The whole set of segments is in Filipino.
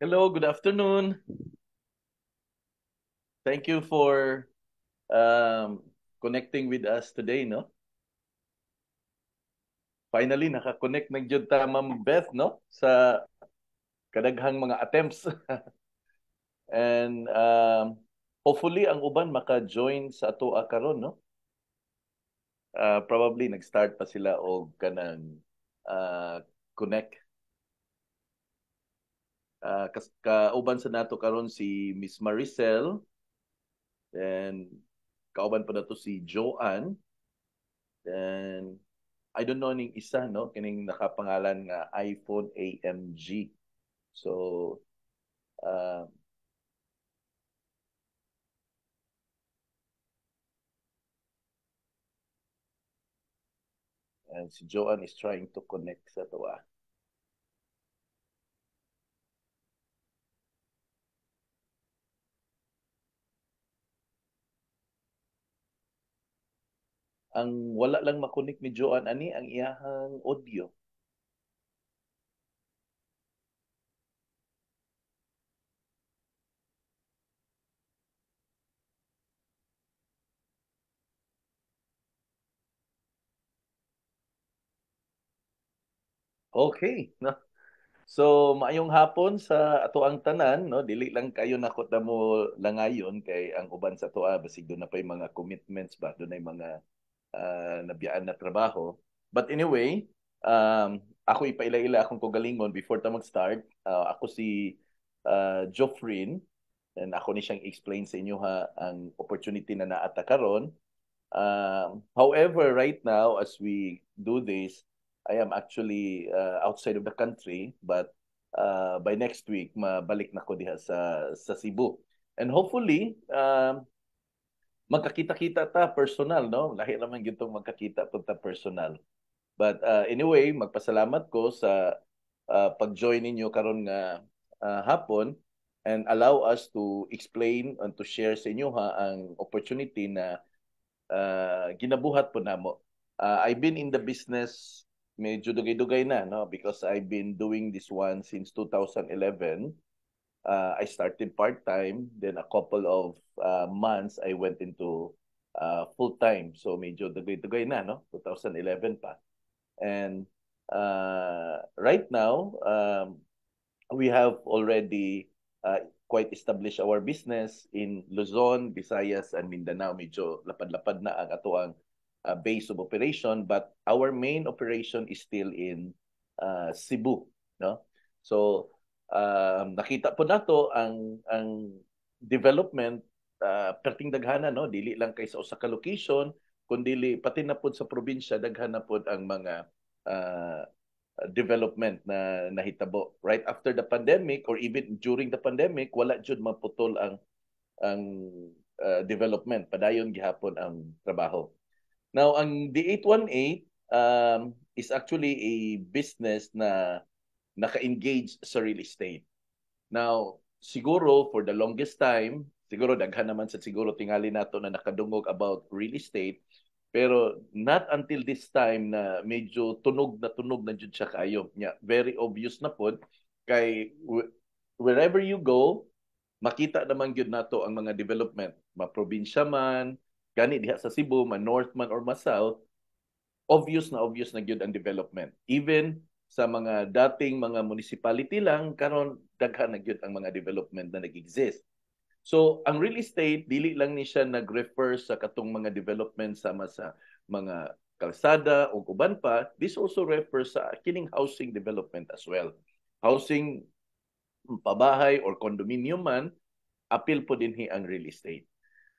Hello, good afternoon. Thank you for connecting with us today, no? Finally, nakakonect na jud ta Ma'am Beth, no? Sa kadaghang mga attempts. And hopefully ang uban maka-join sa atoa karon, no? Probably nag-start pa sila og kanang uh, connect. Kauban sa nato karon si Miss Maricel and kauban pa nato si Joanne and I don't know ning isa no kining nakapangalan nga iPhone AMG. So uh, and si Joanne is trying to connect sa tuwa. Ang wala lang makunik ni Joanne ani ang iyahang audio. Okay, no. So maayong hapon sa ato ang tanan no dili lang kayo nakot na mo langayon kay ang uban sa tuwa basig do na pay mga commitments ba do na mga nabiyaan na trabaho. But anyway, ako ipaila-ila akong kagalingon before ta mag-start. Ako si Joffrin and ako ni siyang explain sa inyo ha ang opportunity na naata karon. However, right now as we do this, I am actually outside of the country but by next week mabalik na ko diha sa Cebu. And hopefully, magkakita-kita ta personal, no? Lahi naman gitong magkakita punta personal. But anyway, magpasalamat ko sa pag-join ninyo karon nga hapon and allow us to explain and to share sa inyo ha ang opportunity na ginabuhat po namo. I've been in the business medyo dugay-dugay na no because I've been doing this one since 2011. I started part-time, then a couple of months I went into full-time. So medyo dugay-dugay na, no? 2011 pa. And right now, we have already quite established our business in Luzon, Visayas, and Mindanao. Medyo lapad-lapad na ang atoang base of operation, but our main operation is still in Cebu, no? So nakita po nato ang development perting daghana no dili lang kay sa usa ka location kundi pati na pud sa probinsya daghana pud ang mga uh, development na nahitabo right after the pandemic or even during the pandemic wala jud maputol ang development padayon gihapon ang trabaho. Now ang D818 is actually a business na naka-engage sa real estate. Now, siguro for the longest time, siguro daghan naman sa siguro tingali nato na nakadungog about real estate, pero not until this time na medyo tunog na jud siya kayo. Yeah, very obvious na pod kay wherever you go, makita naman gyud nato ang mga development, ma-probinsya man, gani diha sa Cebu, ma north man or ma south, obvious na gyud ang development. Even sa mga dating mga municipality lang karon daghan na gyud ang mga development na nag-exist. So ang real estate dili lang ni siya nag-refer sa katong mga development sama sa mga kalsada o uban pa, this also refers sa kining housing development as well. Housing pabahay or condominium man, apil po dinhi ang real estate.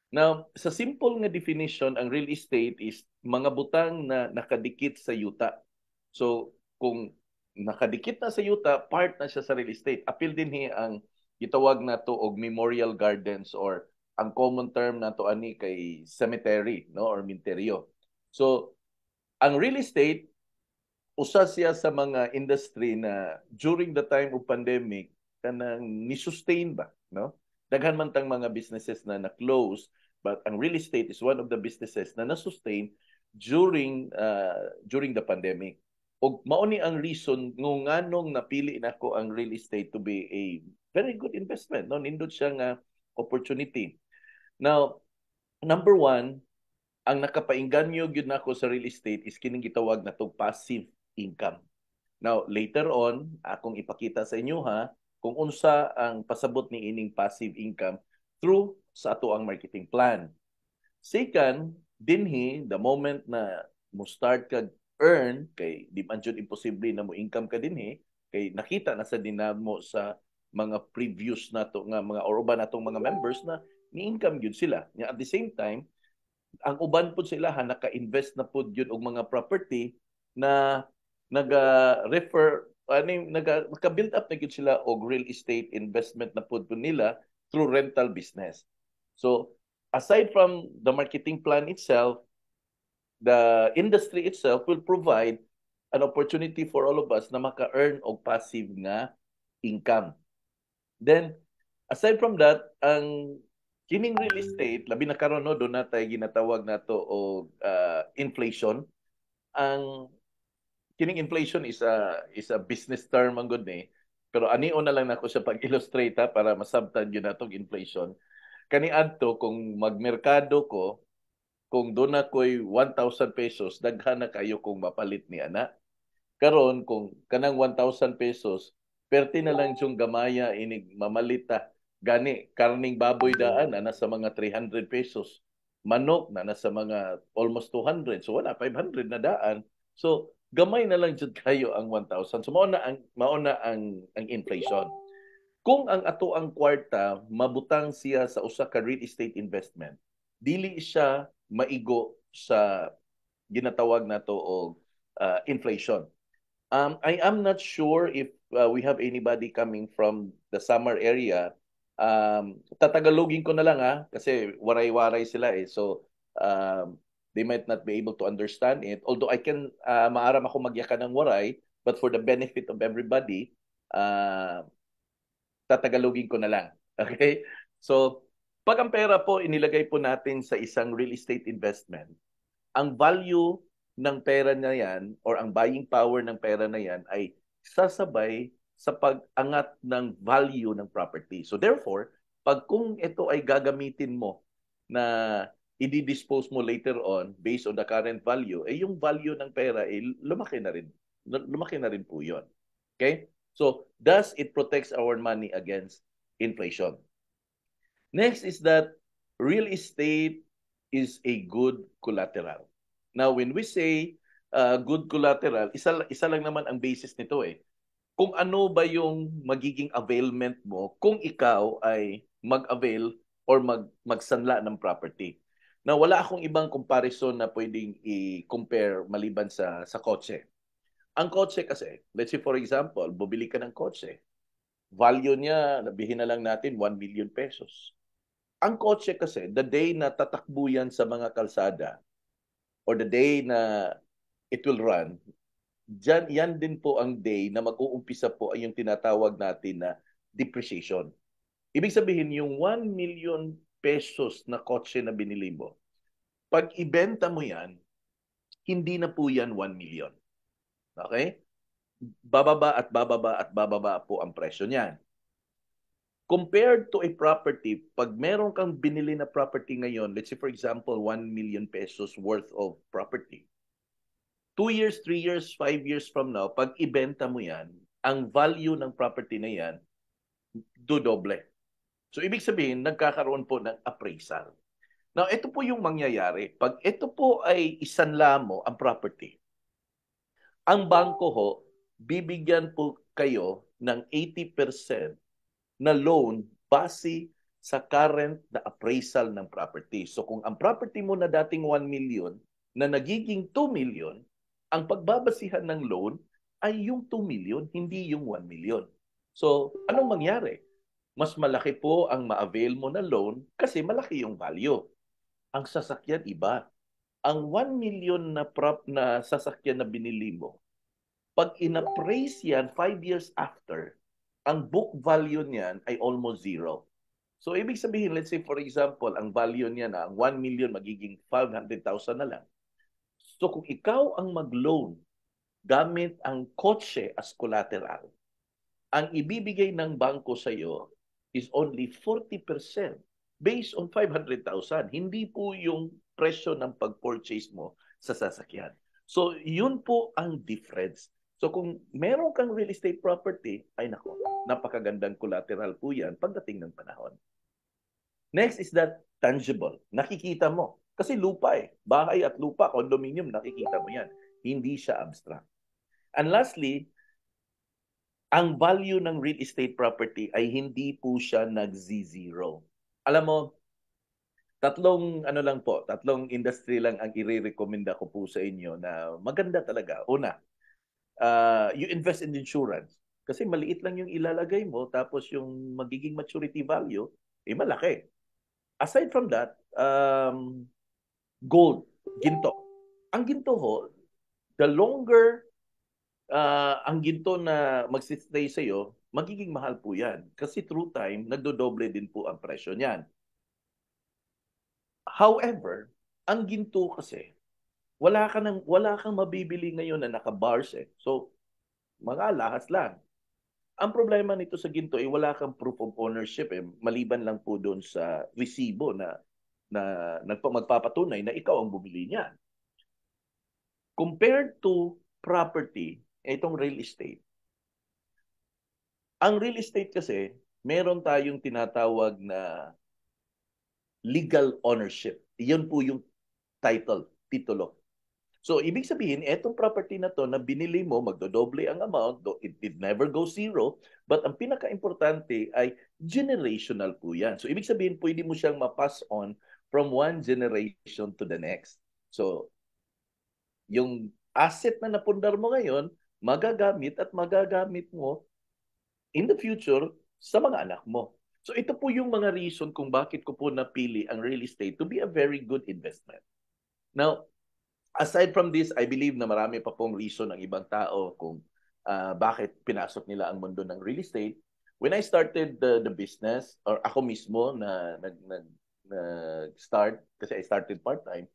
Now, sa simple nga definition, ang real estate is mga butang na nakadikit sa yuta. So, kung nakadikit na sa yuta, part na siya sa real estate. Apil din ang gitawag na to og memorial gardens or ang common term na to ani kay cemetery, no, or minteryo. So, ang real estate usa siya sa mga industry na during the time of pandemic kanang ni-sustain ba, no? Daghan man tang mga businesses na na-close, but ang real estate is one of the businesses na na-sustain during the pandemic. Og mao ni ang reason nganong napili nako ang real estate to be a very good investment. No? Nindot siyang opportunity. Now, number one, ang nakapainganyo gyud nako sa real estate is kining gitawag na tong passive income. Now, later on, akong ipakita sa inyo kung unsa ang pasabot ni ining passive income through sa ato ang marketing plan. Second, dinhi, the moment na mo start kag earn, kay di man jud imposible na mo income ka dinhi, kay nakita na sa dinamo sa mga previous nato nga mga or uban natong mga members na ni-income gyud sila. At the same time, ang uban po sila naka-invest na po yun og mga property na naga-refer naka-build up na gyud sila og real estate investment na po nila through rental business. So aside from the marketing plan itself, the industry itself will provide an opportunity for all of us na maka-earn og passive nga income. Then aside from that, ang kining real estate, labi na karon no, doon na tayo ginatawag nato o inflation. Ang kining inflation is a business term ang good ni. Pero anion na lang nako siya pag-illustrate para masabtan yun natong inflation. Kani adto kung magmerkado ko, kung doon na ko'y 1,000 pesos, daghan na kayo kung mapalit ni ana. Karon kung kanang 1,000 pesos, perti na lang yung gamaya inig mamalita. Gani, karning baboy daan na nasa mga 300 pesos. Manok na nasa mga almost 200. So wala, 500 na daan. So gamay na lang jud kayo ang 1,000. So mauna ang inflation. Kung ang ato ang kwarta mabutang siya sa usa ka real estate investment, dili siya maigo sa ginatawag nato og inflation. I am not sure if we have anybody coming from the Samar area. Tatagalogin ko na lang kasi waray-waray sila eh. So they might not be able to understand it. Although I can maaram ako magyaka ng waray, but for the benefit of everybody, tatagalogin ko na lang. Okay? So pag ang pera po inilagay po natin sa isang real estate investment, ang value ng pera na yan or ang buying power ng pera na yan ay sasabay sa pag-angat ng value ng property. So therefore, pag kung ito ay gagamitin mo na i-dispose mo later on based on the current value, eh yung value ng pera ay lumaki na rin. Lumaki na rin po yun. Okay? So, thus it protects our money against inflation. Next is that real estate is a good collateral. Now, when we say good collateral, isa lang naman ang basis nito eh. Kung ano ba yung magiging availment mo kung ikaw ay mag-avail or magsanla ng property. Now, wala akong ibang comparison na pwedeng i-compare maliban sa kotse. Ang kotse kasi, let's say for example, bubili ka ng kotse. Value niya, nabihin na lang natin 1 million pesos. Ang kotse kasi, the day na tatakbo yan sa mga kalsada or the day na it will run, yan din po ang day na mag-uumpisa po ay yung tinatawag natin na depreciation. Ibig sabihin, yung 1 million pesos na kotse na binili mo, pag ibenta mo yan, hindi na po yan 1 million. Okay? Bababa at bababa at bababa po ang presyo niyan. Compared to a property, pag meron kang binili na property ngayon, let's say for example, 1 million pesos worth of property, 2 years, 3 years, 5 years from now, pag ibenta mo yan, ang value ng property na yan, dodoble. So, ibig sabihin, nagkakaroon po ng appraisal. Now, ito po yung mangyayari. Pag ito po ay isanla mo ang property, ang bangko ho, bibigyan po kayo ng 80% na loan base sa current na appraisal ng property. So, kung ang property mo na dating 1 million, na nagiging 2 million, ang pagbabasihan ng loan ay yung 2 million, hindi yung 1 million. So, anong mangyari? Mas malaki po ang ma-avail mo na loan kasi malaki yung value. Ang sasakyan iba. Ang 1 million na sasakyan na binili mo, pag in-appraise yan 5 years after, ang book value niyan ay almost zero. So, ibig sabihin, let's say for example, ang value niya na, ang 1 million magiging 500,000 na lang. So kung ikaw ang mag-loan gamit ang kotse as collateral, ang ibibigay ng bangko sa iyo is only 40% based on 500,000. Hindi po yung presyo ng pag-purchase mo sa sasakyan. So, yun po ang difference. So, kung meron kang real estate property, ay nako, napakagandang collateral po yan pagdating ng panahon. Next is that tangible. Nakikita mo. Kasi lupa eh. Bahay at lupa, condominium, nakikita mo yan. Hindi siya abstract. And lastly, ang value ng real estate property ay hindi po siya nag-zero. Alam mo, tatlong industry lang ang i-recommenda ko po sa inyo na maganda talaga. Una, you invest in insurance. Kasi maliit lang yung ilalagay mo, tapos yung magiging maturity value, eh malaki. Aside from that, gold, ginto. Ang ginto ho, the longer ang ginto na magsistay sa iyo, magiging mahal po yan. Kasi through time, nagdodoble din po ang presyo niyan. However, ang ginto kasi, wala kang mabibili ngayon na naka-bars eh. So, mga lahas lang. Ang problema nito sa ginto ay wala kang proof of ownership eh, maliban lang po doon sa resibo na magpapatunay na ikaw ang bumili niya. Compared to property, itong real estate. Ang real estate kasi, meron tayong tinatawag na legal ownership. Iyon po yung titulo. So, ibig sabihin, etong property na to na binili mo, magdodoble ang amount, it never goes zero, but ang pinaka-importante ay generational po yan. So, ibig sabihin, pwede mo siyang ma-pass on from one generation to the next. So, yung asset na napundar mo ngayon, magagamit mo in the future sa mga anak mo. So, ito po yung mga reason kung bakit ko po napili ang real estate to be a very good investment. Now, aside from this, I believe na marami pa pong reason ng ibang tao kung bakit pinasok nila ang mundo ng real estate. When I started the business, or ako mismo na nag-start, kasi I started part-time,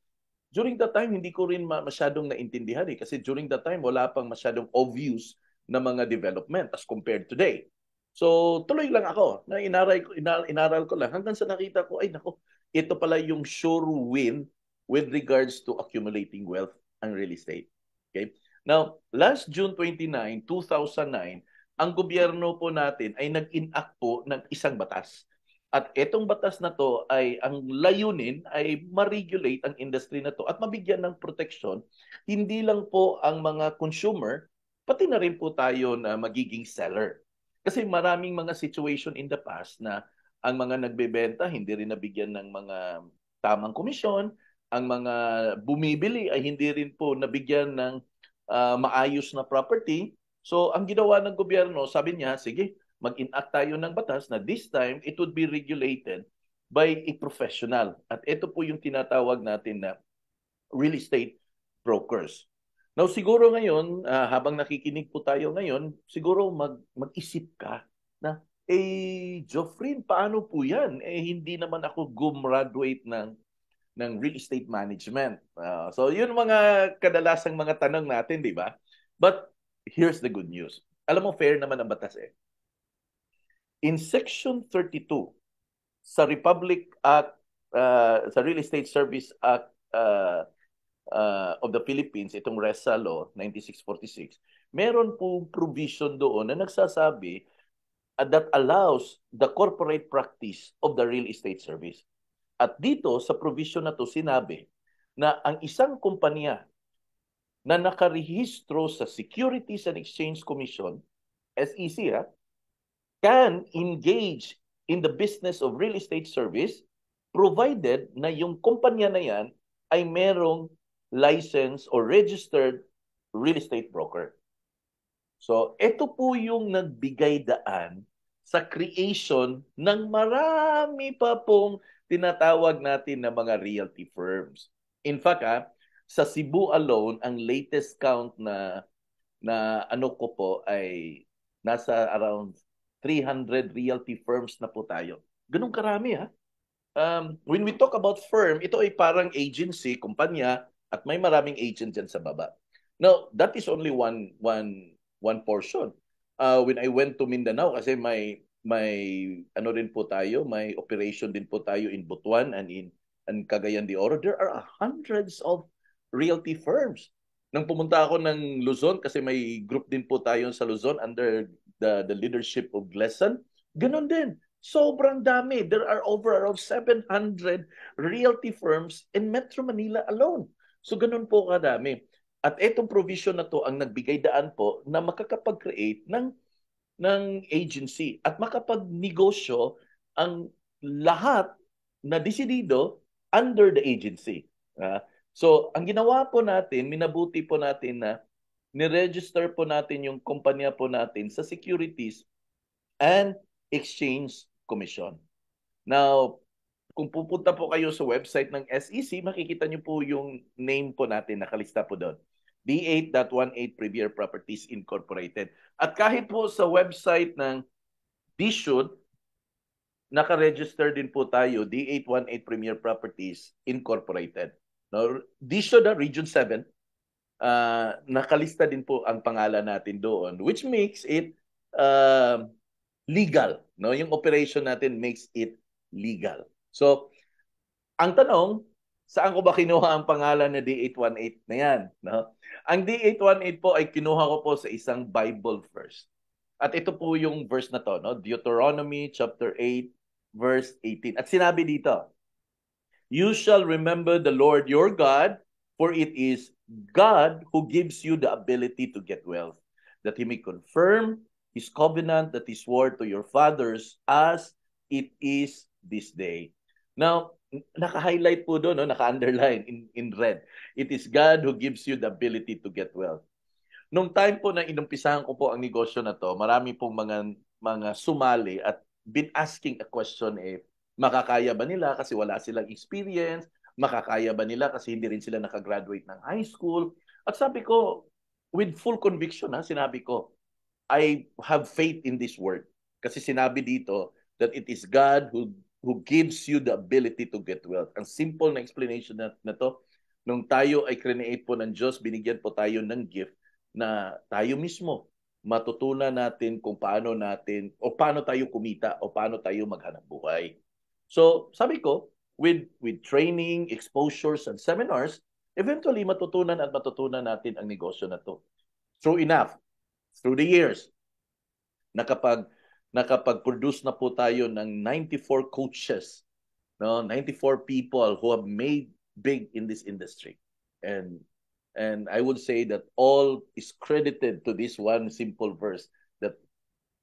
during that time, hindi ko rin masyadong naintindihan eh. Kasi during that time, wala pang masyadong obvious na mga development as compared today. So, tuloy lang ako. Inaral ko lang hanggang sa nakita ko, ay nako, ito pala yung sure win with regards to accumulating wealth ang real estate. Okay? Now, last June 29, 2009, ang gobyerno po natin ay nag-enact po ng isang batas. At itong batas na to ay ang layunin ay ma-regulate ang industry na to at mabigyan ng protection hindi lang po ang mga consumer, pati na rin po tayo na magiging seller. Kasi maraming mga situation in the past na ang mga nagbebenta hindi rin nabigyan ng mga tamang komisyon, ang mga bumibili ay hindi rin po nabigyan ng maayos na property. So ang ginawa ng gobyerno, sabi niya, sige, mag-enact tayo ng batas na this time it would be regulated by a professional. At ito po yung tinatawag natin na real estate brokers. Now siguro ngayon, habang nakikinig po tayo ngayon, siguro mag-isip ka na, Joffrin, paano po yan? Hindi naman ako gumraduate ng real estate management. So yun mga kadalasang mga tanong natin, di ba? But here's the good news. Alam mo, fair naman ang batas eh. In Section 32 sa Republic Act, sa Real Estate Service Act of the Philippines, itong RESA Law 9646, meron po provision doon na nagsasabi that allows the corporate practice of the real estate service. At dito, sa provision na to sinabi na ang isang kumpanya na nakarehistro sa Securities and Exchange Commission, SEC, can engage in the business of real estate service provided na yung kumpanya na yan ay merong license or registered real estate broker. So, ito po yung nagbigay daan sa creation ng marami pa pong tinatawag natin na mga realty firms. In fact, sa Cebu alone, ang latest count na ano ko po ay nasa around 300 realty firms na po tayo. Ganun karami ha. When we talk about firm, ito ay parang agency, kumpanya, at may maraming agent dyan sa baba. Now, that is only one portion. when I went to Mindanao kasi may ano rin po tayo, may operation din po tayo in Butuan and Cagayan de Oro. There are hundreds of realty firms. Nang pumunta ako ng Luzon kasi may group din po tayo sa Luzon under the leadership of Gleson. Ganon din. Sobrang dami. There are over around 700 realty firms in Metro Manila alone. So ganun po kadami. At itong provision na to ang nagbigay daan po na makakapag-create ng agency at makapagnegosyo ang lahat na desidido under the agency. So, ang ginawa po natin, minabuti po natin na niregister po natin yung kumpanya po natin sa Securities and Exchange Commission. Now, kung pupunta po kayo sa website ng SEC, makikita niyo po yung name po natin, nakalista po doon. D8.18 Premier Properties Incorporated. At kahit po sa website ng DSUD, naka-register din po tayo, D818 Premier Properties Incorporated. No, DSUD, Region 7, nakalista din po ang pangalan natin doon, which makes it legal. No? Yung operation natin makes it legal. So, ang tanong, saan ko ba kinuha ang pangalan na D818 na yan? No? Ang D818 po ay kinuha ko po sa isang Bible verse. At ito po yung verse na to, no? Deuteronomy chapter 8, verse 18. At sinabi dito, "You shall remember the Lord your God, for it is God who gives you the ability to get wealth, that He may confirm His covenant that He swore to your fathers as it is this day." Now, naka-highlight po doon, no? Naka-underline in red. It is God who gives you the ability to get wealth. Nung time po na inumpisahan ko po ang negosyo na to, marami pong mga sumali at been asking a question makakaya ba nila kasi wala silang experience? Makakaya ba nila kasi hindi rin sila nakagraduate ng high school? At sabi ko, with full conviction, sinabi ko, I have faith in this word. Kasi sinabi dito that it is God who gives you the ability to get wealth. Ang simple na explanation na to, nung tayo ay create po ng Diyos, binigyan po tayo ng gift na tayo mismo matutunan natin kung paano natin o paano tayo kumita o paano tayo maghanap buhay. So, sabi ko, with training, exposures, and seminars, eventually matutunan natin ang negosyo na to. True enough, through the years, nakapag-produce na po tayo ng 94 coaches, no? 94 people who have made big in this industry. And I would say that all is credited to this one simple verse that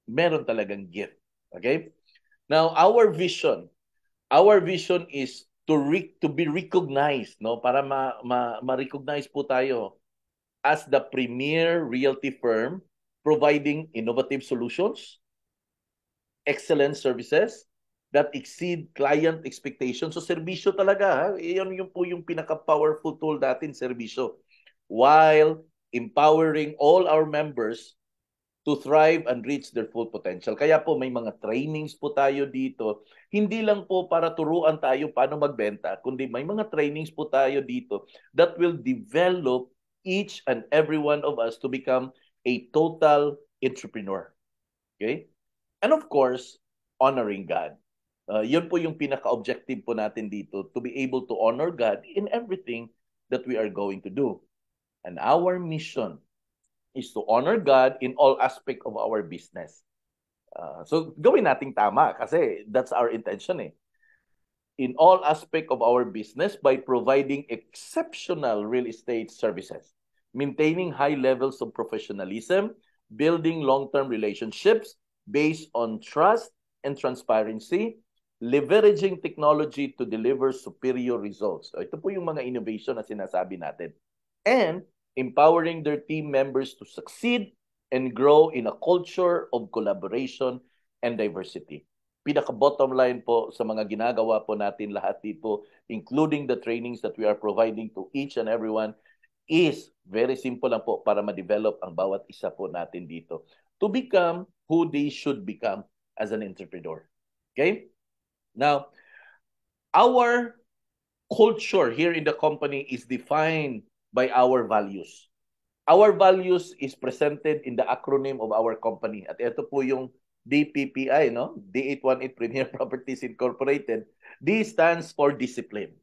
meron talagang gift. Okay? Now, our vision is to be recognized, no? Para ma-recognize po tayo as the premier realty firm providing innovative solutions, excellent services that exceed client expectations. So, serbisyo talaga. Iyon yung po yung pinaka-powerful tool natin, serbisyo. While empowering all our members to thrive and reach their full potential. Kaya po may mga trainings po tayo dito. Hindi lang po para turuan tayo paano magbenta, kundi may mga trainings po tayo dito that will develop each and every one of us to become a total entrepreneur. Okay? And of course, honoring God. Yun po yung pinaka-objective po natin dito, to be able to honor God in everything that we are going to do. And our mission is to honor God in all aspect of our business. So, gawin nating tama kasi that's our intention. In all aspect of our business by providing exceptional real estate services, maintaining high levels of professionalism, building long-term relationships based on trust and transparency, leveraging technology to deliver superior results. So, ito po yung mga innovation na sinasabi natin. And empowering their team members to succeed and grow in a culture of collaboration and diversity. Pinaka-bottom line po sa mga ginagawa po natin lahat dito, including the trainings that we are providing to each and everyone, is very simple lang po para ma-develop ang bawat isa po natin dito to become who they should become as an entrepreneur. Okay? Now, our culture here in the company is defined by our values. Our values is presented in the acronym of our company. At ito po yung DPPI, no? D818 Premier Properties Incorporated. D stands for discipline.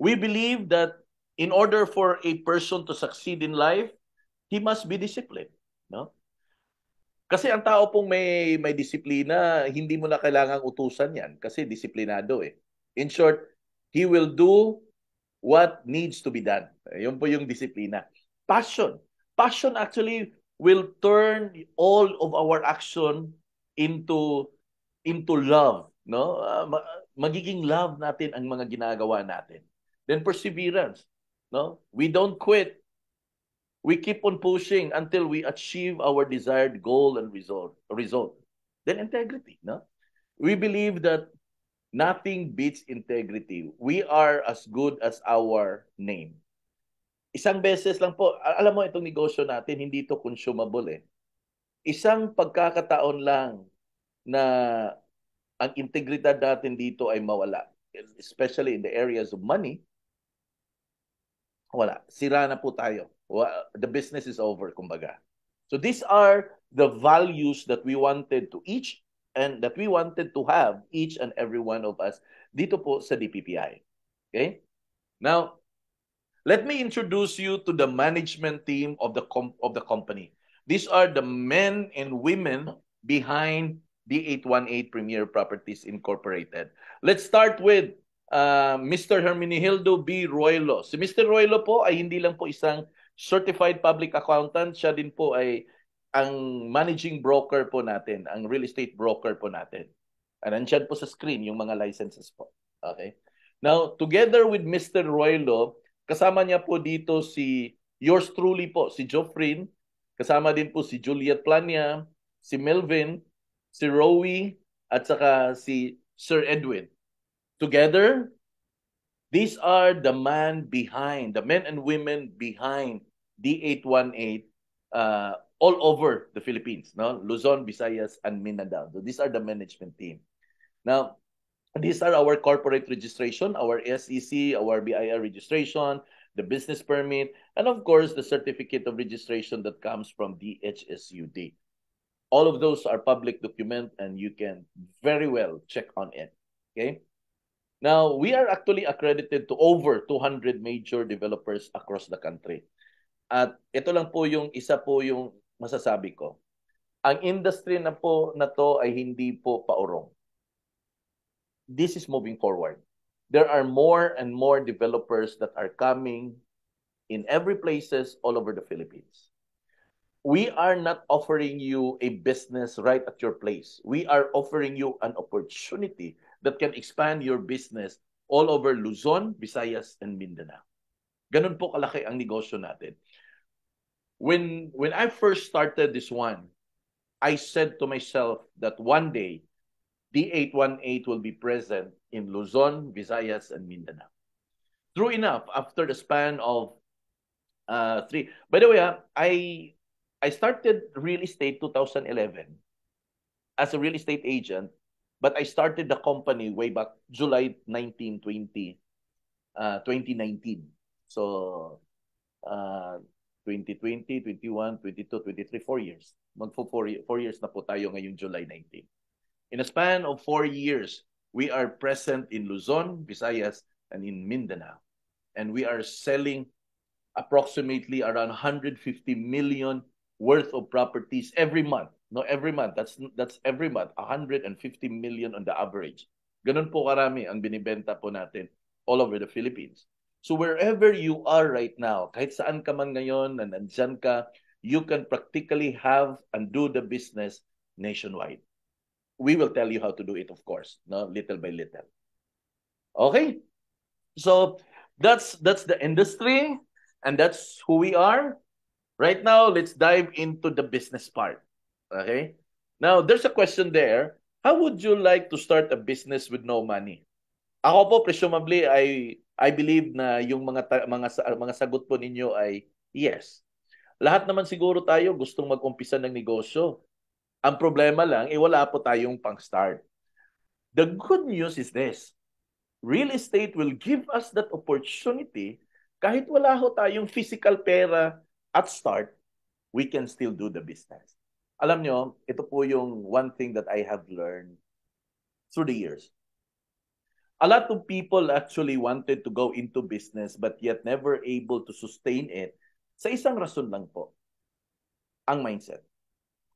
We believe that in order for a person to succeed in life, he must be disciplined, no? Kasi ang tao pong may disiplina, hindi mo na kailangang utusan 'yan kasi disiplinado eh. In short, he will do what needs to be done. Yun po yung disiplina. Passion. Passion actually will turn all of our action into love, no? Magiging love natin ang mga ginagawa natin. Then perseverance, no? We don't quit. We keep on pushing until we achieve our desired goal and result. Then integrity, no? We believe that nothing beats integrity. We are as good as our name. Isang beses lang po, alam mo itong negosyo natin, hindi ito consumable eh. Isang pagkakataon lang na ang integridad natin dito ay mawala, especially in the areas of money, wala. Sira na po tayo. The business is over, kumbaga. So these are the values that we wanted to each and that we wanted to have each and every one of us dito po sa DPPI. Okay? Now, let me introduce you to the management team of the company. These are the men and women behind the 818 Premier Properties Incorporated. Let's start with Mr. Hermenegildo B. Roylo. Si Mr. Roylo po ay hindi lang po isang certified public accountant, siya din po ay ang managing broker po natin, ang real estate broker po natin. And nandiyan po sa screen yung mga licenses po. Okay? Now, together with Mr. Roylo, kasama niya po dito si yours truly po, si Joffrin. Kasama din po si Juliet Plania, si Melvin, si Rowie, at saka si Sir Edwin. Together, these are the men and women behind D818 all over the Philippines, no? Luzon, Visayas, and Mindanao. So these are the management team. Now, these are our corporate registration, our SEC, our BIR registration, the business permit, and of course, the certificate of registration that comes from DHSUD. All of those are public document and you can very well check on it. Okay? Now, we are actually accredited to over 200 major developers across the country. At ito lang po yung isa po yung masasabi ko. Ang industry na po na to ay hindi po paurong. This is moving forward. There are more and more developers that are coming in every places all over the Philippines. We are not offering you a business right at your place. We are offering you an opportunity that can expand your business all over Luzon, Visayas, and Mindanao. Ganun po kalaki ang negosyo natin. When I first started this one, I said to myself that one day, D818 will be present in Luzon, Visayas, and Mindanao. True enough, after the span of 3. By the way, I started real estate 2011 as a real estate agent, but I started the company way back July 19, 2019. So, 2020, 21, 22, 23, 4 years. Four years na po tayo ngayong July 19. In a span of 4 years, we are present in Luzon, Visayas, and in Mindanao. And we are selling approximately around 150 million worth of properties every month. No, every month. That's every month. 150 million on the average. Ganun po karami ang binibenta po natin all over the Philippines. So wherever you are right now, kahit saan ka man ngayon na nandyan ka, you can practically have and do the business nationwide. We will tell you how to do it, of course, no, little by little. Okay? So that's the industry and that's who we are. Right now, let's dive into the business part. Okay? Now, there's a question there. How would you like to start a business with no money? Ako po, presumably, I believe na yung mga sagot po ninyo ay yes. Lahat naman siguro tayo gustong mag-umpisa ng negosyo. Ang problema lang, wala po tayong pang-start. The good news is this. Real estate will give us that opportunity kahit wala ho tayong physical pera at start, we can still do the business. Alam nyo, ito po yung one thing that I have learned through the years. A lot of people actually wanted to go into business but yet never able to sustain it sa isang rason lang po, ang mindset.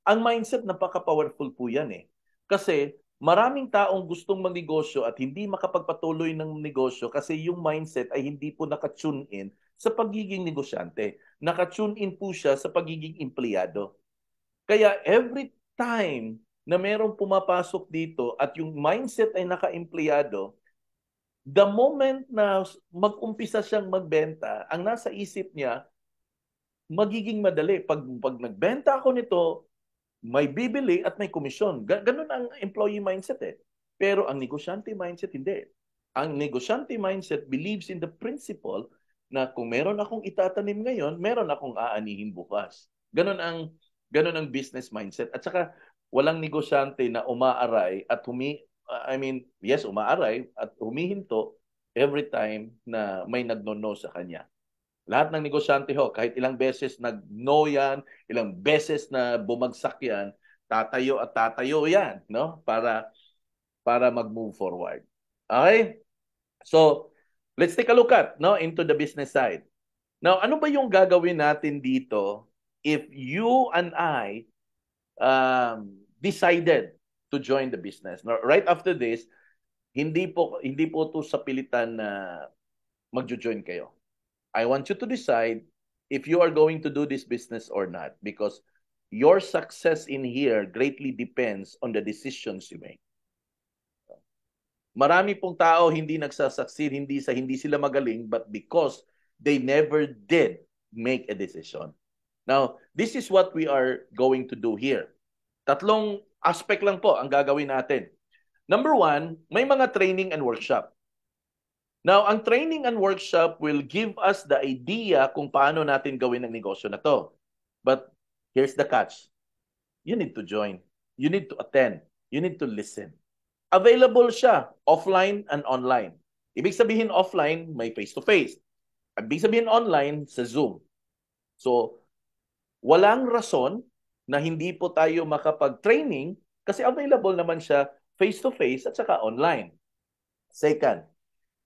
Ang mindset, napaka-powerful po yan eh. Kasi maraming taong gustong magnegosyo at hindi makapagpatuloy ng negosyo kasi yung mindset ay hindi po nakatune in sa pagiging negosyante. Nakatune in po siya sa pagiging empleyado. Kaya every time na merong pumapasok dito at yung mindset ay naka-empleyado, the moment na mag-umpisa siyang magbenta, ang nasa isip niya, magiging madali. Pag nagbenta ako nito, may bibili at may komisyon. Ganun ang employee mindset eh. Pero ang negosyante mindset, hindi. Ang negosyante mindset believes in the principle na kung meron akong itatanim ngayon, meron akong aanihin bukas. Ganun ang business mindset. At saka, walang negosyante na umaaray at yes, umaaray at humihinto every time na may nagno-no sa kanya. Lahat ng negosyante ho, kahit ilang beses nag-no yan, ilang beses na bumagsak yan, tatayo at tatayo yan, no? Para mag-move forward. Okay? So, let's take a look at, no, into the business side. Now, ano ba yung gagawin natin dito if you and I decided to join the business? Now, right after this, hindi po to sa pilitan na magjo-join kayo. I want you to decide if you are going to do this business or not, because your success in here greatly depends on the decisions you make. Marami pong tao hindi nagsasucceed, hindi sila magaling, but because they never did make a decision. Now, this is what we are going to do here. Tatlong aspect lang po ang gagawin natin. Number one, may mga training and workshop. Now, ang training and workshop will give us the idea kung paano natin gawin ang negosyo na to. But here's the catch. You need to join. You need to attend. You need to listen. Available siya offline and online. Ibig sabihin offline, may face-to-face. Ibig sabihin online, sa Zoom. So, walang rason na hindi po tayo makapag-training kasi available naman siya face-to-face at saka online. Second,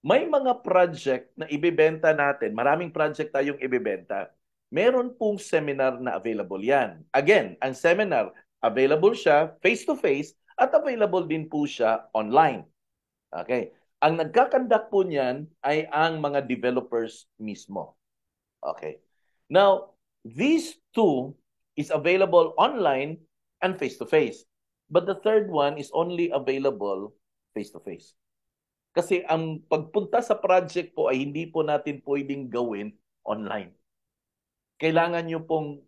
may mga project na ibebenta natin, maraming project tayong ibebenta, meron pong seminar na available yan. Again, ang seminar, available siya face-to-face at available din po siya online. Okay. Ang nagkakandak po niyan ay ang mga developers mismo. Okay. Now, these two is available online and face-to-face. But the third one is only available face-to-face. Kasi ang pagpunta sa project po ay hindi po natin pwedeng gawin online. Kailangan nyo pong,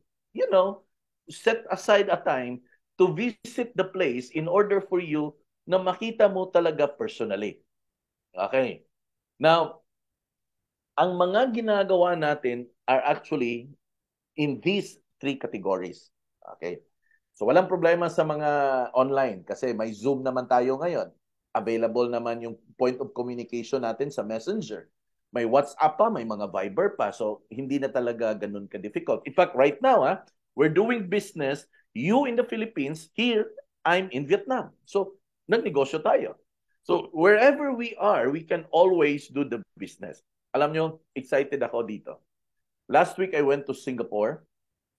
set aside a time to visit the place in order for you na makita mo talaga personally. Okay. Now, ang mga ginagawa natin are actually in these three categories. Okay. So, walang problema sa mga online kasi may Zoom naman tayo ngayon. Available naman yung point of communication natin sa Messenger. May WhatsApp pa, may mga Viber pa. So, hindi na talaga ganun ka-difficult. In fact, right now, we're doing business. You in the Philippines, here, I'm in Vietnam. So, nagnegosyo tayo. So, wherever we are, we can always do the business. Alam nyo, excited ako dito. Last week, I went to Singapore.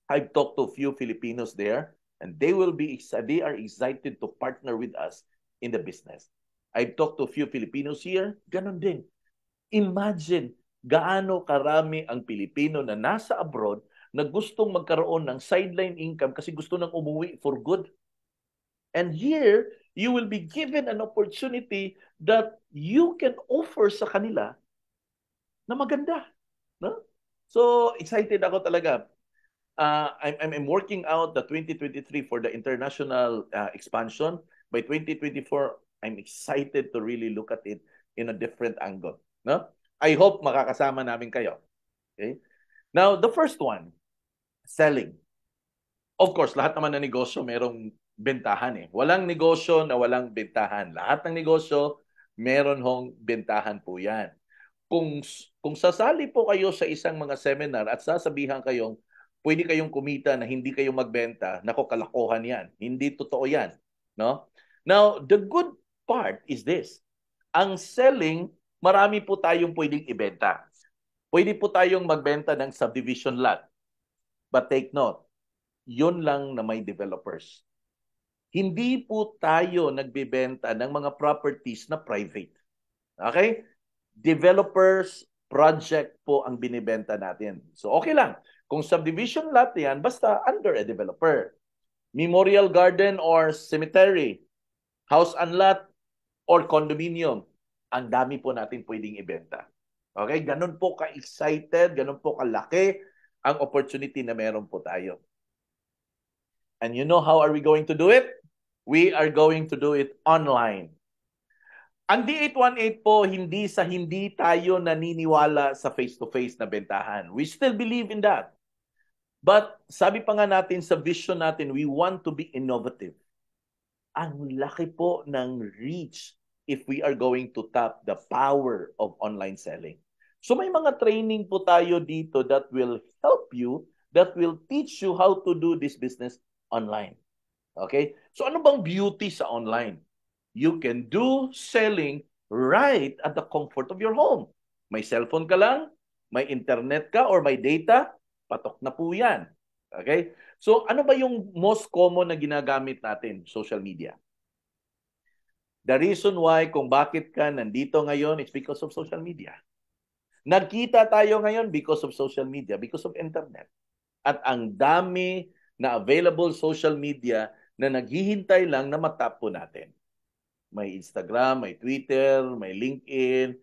I've talked to a few Filipinos there, and they are excited to partner with us in the business. I've talked to a few Filipinos here, ganun din. Imagine gaano karami ang Pilipino na nasa abroad na gustong magkaroon ng sideline income kasi gusto nang umuwi for good. And here, you will be given an opportunity that you can offer sa kanila na maganda. No? So, excited ako talaga. I'm working out the 2023 for the international expansion. By 2024, I'm excited to really look at it in a different angle. No? I hope makakasama namin kayo. Okay? Now, the first one, selling. Of course, lahat naman ng negosyo merong bentahan eh. Walang negosyo na walang bentahan. Lahat ng negosyo, meron hong bentahan po yan. Kung sasali po kayo sa isang mga seminar at sasabihan kayong pwede kayong kumita na hindi kayo magbenta, nako kalokohan yan. Hindi totoo yan. No? Now, the good part is this. Ang selling, marami po tayong pwedeng ibenta. Pwede po tayong magbenta ng subdivision lot. But take note, yun lang na may developers. Hindi po tayo nagbebenta ng mga properties na private. Okay? Developers project po ang binibenta natin. So okay lang. Kung subdivision lot yan, basta under a developer. Memorial garden or cemetery, house and lot, or condominium, ang dami po natin pwedeng ibenta. Okay? Ganun po ka-excited, ganun po kalaki ang opportunity na meron po tayo. And you know how are we going to do it? We are going to do it online. Ang D818 po, hindi tayo naniniwala sa face-to-face na bentahan. We still believe in that. But sabi pa nga natin sa vision natin, we want to be innovative. Ang laki po ng reach if we are going to tap the power of online selling. So may mga training po tayo dito that will help you, that will teach you how to do this business online. Okay? So ano bang beauty sa online? You can do selling right at the comfort of your home. May cellphone ka lang, may internet ka or may data, patok na po yan. Okay? So ano ba yung most common na ginagamit natin? Social media. The reason why kung bakit ka nandito ngayon is because of social media. Nagkita tayo ngayon because of social media, because of internet. At ang dami na available social media na naghihintay lang na matap po natin. May Instagram, may Twitter, may LinkedIn,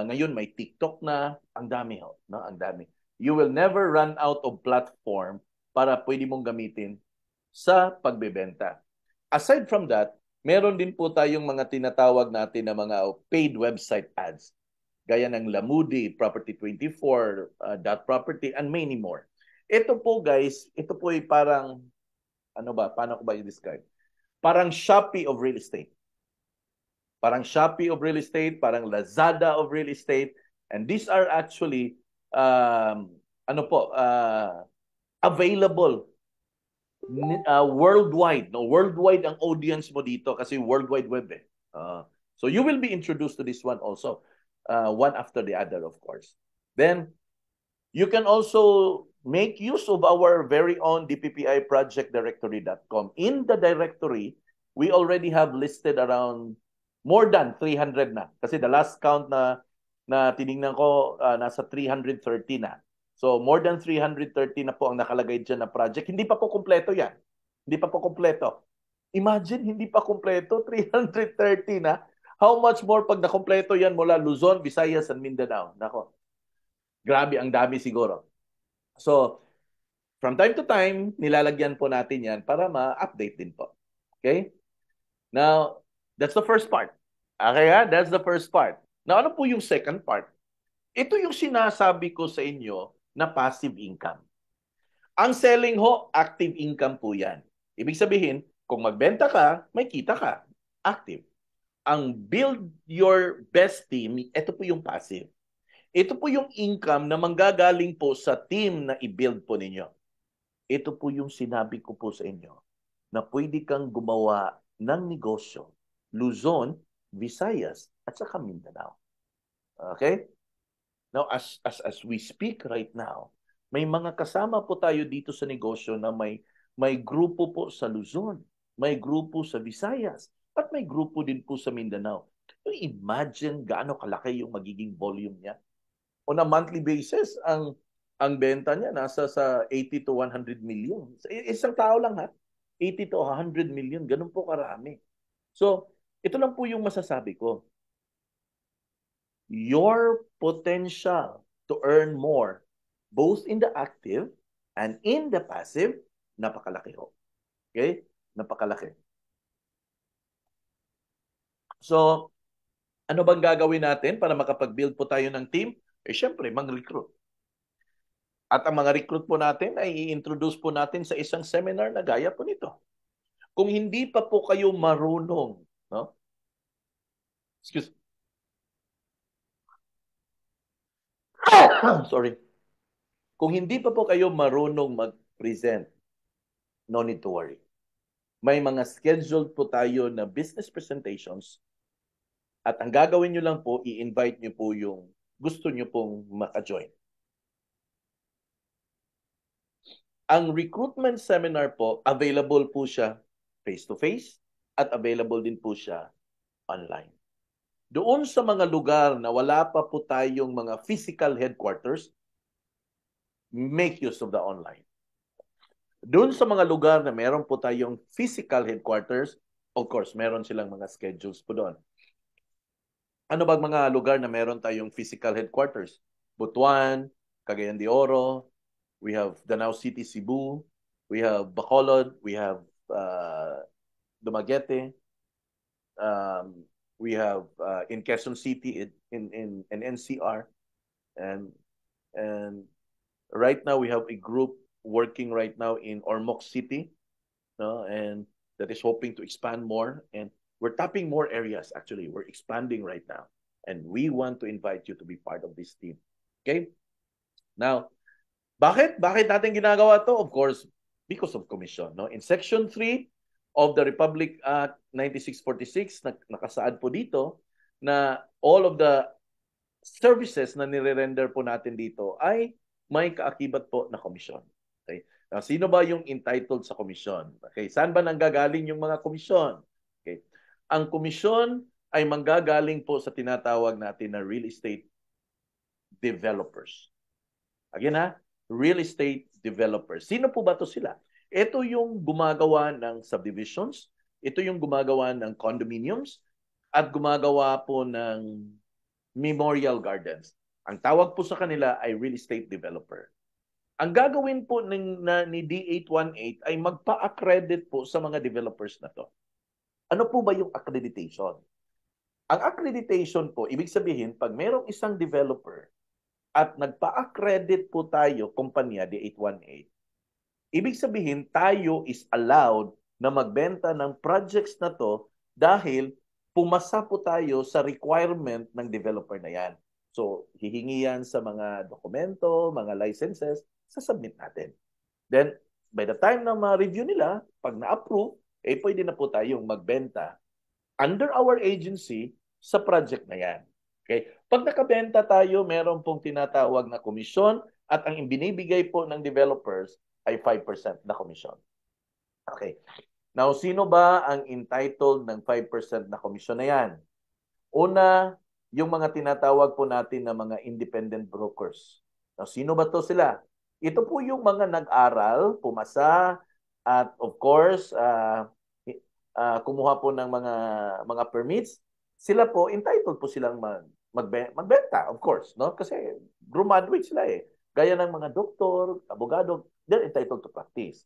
ngayon may TikTok na, ang dami ho, no? Ang dami. You will never run out of platform para pwede mong gamitin sa pagbebenta. Aside from that, meron din po tayong mga tinatawag natin na mga paid website ads. Gaya ng Lamudi, Property24, Dot Property, and many more. Ito po guys, ito po ay parang, ano ba, paano ko ba i-describe? Parang Shopee of real estate. Parang Shopee of real estate, parang Lazada of real estate. And these are actually, available worldwide. No? Worldwide ang audience mo dito kasi worldwide web eh. So you will be introduced to this one also. One after the other, of course. Then, you can also make use of our very own dppiprojectdirectory.com. In the directory, we already have listed around more than 300 na. Kasi the last count na tiningnan ko, nasa 330 na. So, more than 330 na po ang nakalagay dyan na project. Hindi pa po kumpleto yan. Hindi pa po kumpleto. Imagine, hindi pa kumpleto, 330 na. How much more pag nakumpleto yan mula Luzon, Visayas, and Mindanao? Nako, grabe, ang dami siguro. So, from time to time, nilalagyan po natin yan para ma-update din po. Okay? Now, that's the first part. Okay ha? That's the first part. Now, ano po yung second part? Ito yung sinasabi ko sa inyo na passive income. Ang selling ho, active income po yan. Ibig sabihin, kung magbenta ka, may kita ka. Active. Ang build your best team, ito po yung passive. Ito po yung income na manggagaling po sa team na i-build po ninyo. Ito po yung sinabi ko po sa inyo na pwede kang gumawa ng negosyo, Luzon, Visayas, at saka Mindanao. Okay? Now, as we speak right now, may mga kasama po tayo dito sa negosyo na may grupo po sa Luzon, may grupo sa Visayas, at may grupo din po sa Mindanao. Imagine gaano kalaki yung magiging volume niya. On a monthly basis, ang benta niya nasa sa 80 to 100 million. Isang tao lang ha. 80 to 100 million, ganun po karami. So, ito lang po yung masasabi ko. Your potential to earn more, both in the active and in the passive, napakalaki ho. Okay? Napakalaki. So, ano bang gagawin natin para makapag-build po tayo ng team? Syempre, mag-recruit. At ang mga recruit po natin ay i-introduce po natin sa isang seminar na gaya po nito. Kung hindi pa po kayo marunong, no? Excuse. Sorry. Kung hindi pa po kayo marunong mag-present, no need to worry. May mga scheduled po tayo na business presentations at ang gagawin nyo lang po, i-invite nyo po yung gusto nyo pong maka-join. Ang recruitment seminar po, available po siya face-to-face at available din po siya online. Doon sa mga lugar na wala pa po tayong mga physical headquarters, make use of the online. Doon sa mga lugar na meron po tayong physical headquarters, of course, meron silang mga schedules po doon. Ano ba mga lugar na meron tayong physical headquarters? Butuan, Cagayan de Oro, we have Danao City, Cebu, we have Bacolod, we have Dumaguete, we have in Quezon City in NCR, and right now we have a group working right now in Ormoc City, no, and that is hoping to expand more, and we're tapping more areas. Actually, we're expanding right now, and we want to invite you to be part of this team. Okay? Now, bakit natin ginagawa to? Of course, because of commission, no? In Section 3 of the Republic Act 9646, nakasaad po dito na all of the services na nire-render po natin dito ay may kaakibat po na komisyon. Okay? Now, sino ba yung entitled sa komisyon? Okay, saan ba nanggagaling yung mga komisyon? Okay. Ang komisyon ay manggagaling po sa tinatawag natin na real estate developers. Again ha, real estate developers. Sino po ba to sila? Ito yung gumagawa ng subdivisions, ito yung gumagawa ng condominiums, at gumagawa po ng memorial gardens. Ang tawag po sa kanila ay real estate developer. Ang gagawin po ni D818 ay magpa-accredit po sa mga developers na to. Ano po ba yung accreditation? Ang accreditation po, ibig sabihin, pag merong isang developer at nagpa-accredit po tayo, kumpanya D818, ibig sabihin, tayo is allowed na magbenta ng projects na to dahil pumasa po tayo sa requirement ng developer na yan. So, hihingi yan sa mga dokumento, mga licenses, sasubmit natin. Then, by the time na ma-review nila, pag na-approve, pwede na po tayong magbenta under our agency sa project na yan. Okay? Pag nakabenta tayo, meron pong tinatawag na komisyon at ang binibigay po ng developers ay 5% na komisyon. Okay. Now, sino ba ang entitled ng 5% na komisyon na yan? Una, yung mga tinatawag po natin na mga independent brokers. Now, sino ba to sila? Ito po yung mga nag-aral, pumasa, at of course, kumuha po ng mga permits. Sila po, entitled po silang magbenta, of course, no? Kasi graduate sila eh. Gaya ng mga doktor, abogado, they're entitled to practice.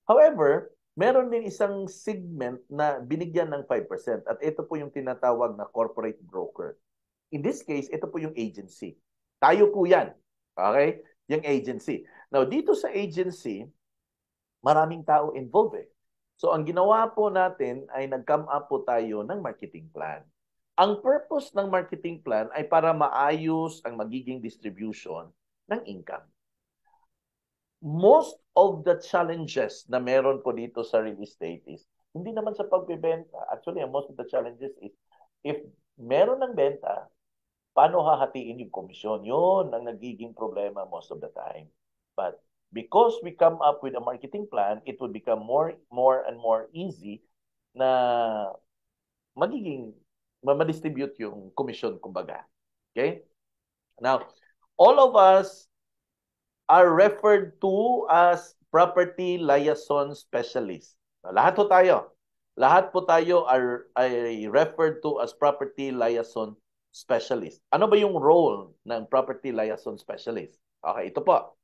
However, meron din isang segment na binigyan ng 5% at ito po yung tinatawag na corporate broker. In this case, ito po yung agency. Tayo po yan. Okay? Yung agency. Now, dito sa agency, maraming tao involved eh. So, ang ginawa po natin ay nag-come up po tayo ng marketing plan. Ang purpose ng marketing plan ay para maayos ang magiging distribution ng income. Most of the challenges na meron po dito sa real estate is, hindi naman sa pagbebenta. Actually, most of the challenges is, if meron ng benta, paano hahatiin yung komisyon? Yun ang nagiging problema most of the time. But because we come up with a marketing plan, it will become more and more easy na ma-distribute yung komisyon, kumbaga. Okay? Now, all of us are referred to as property liaison specialists. Lahat po tayo. Lahat po tayo ay referred to as property liaison specialist. Ano ba yung role ng property liaison specialist? Okay, ito po.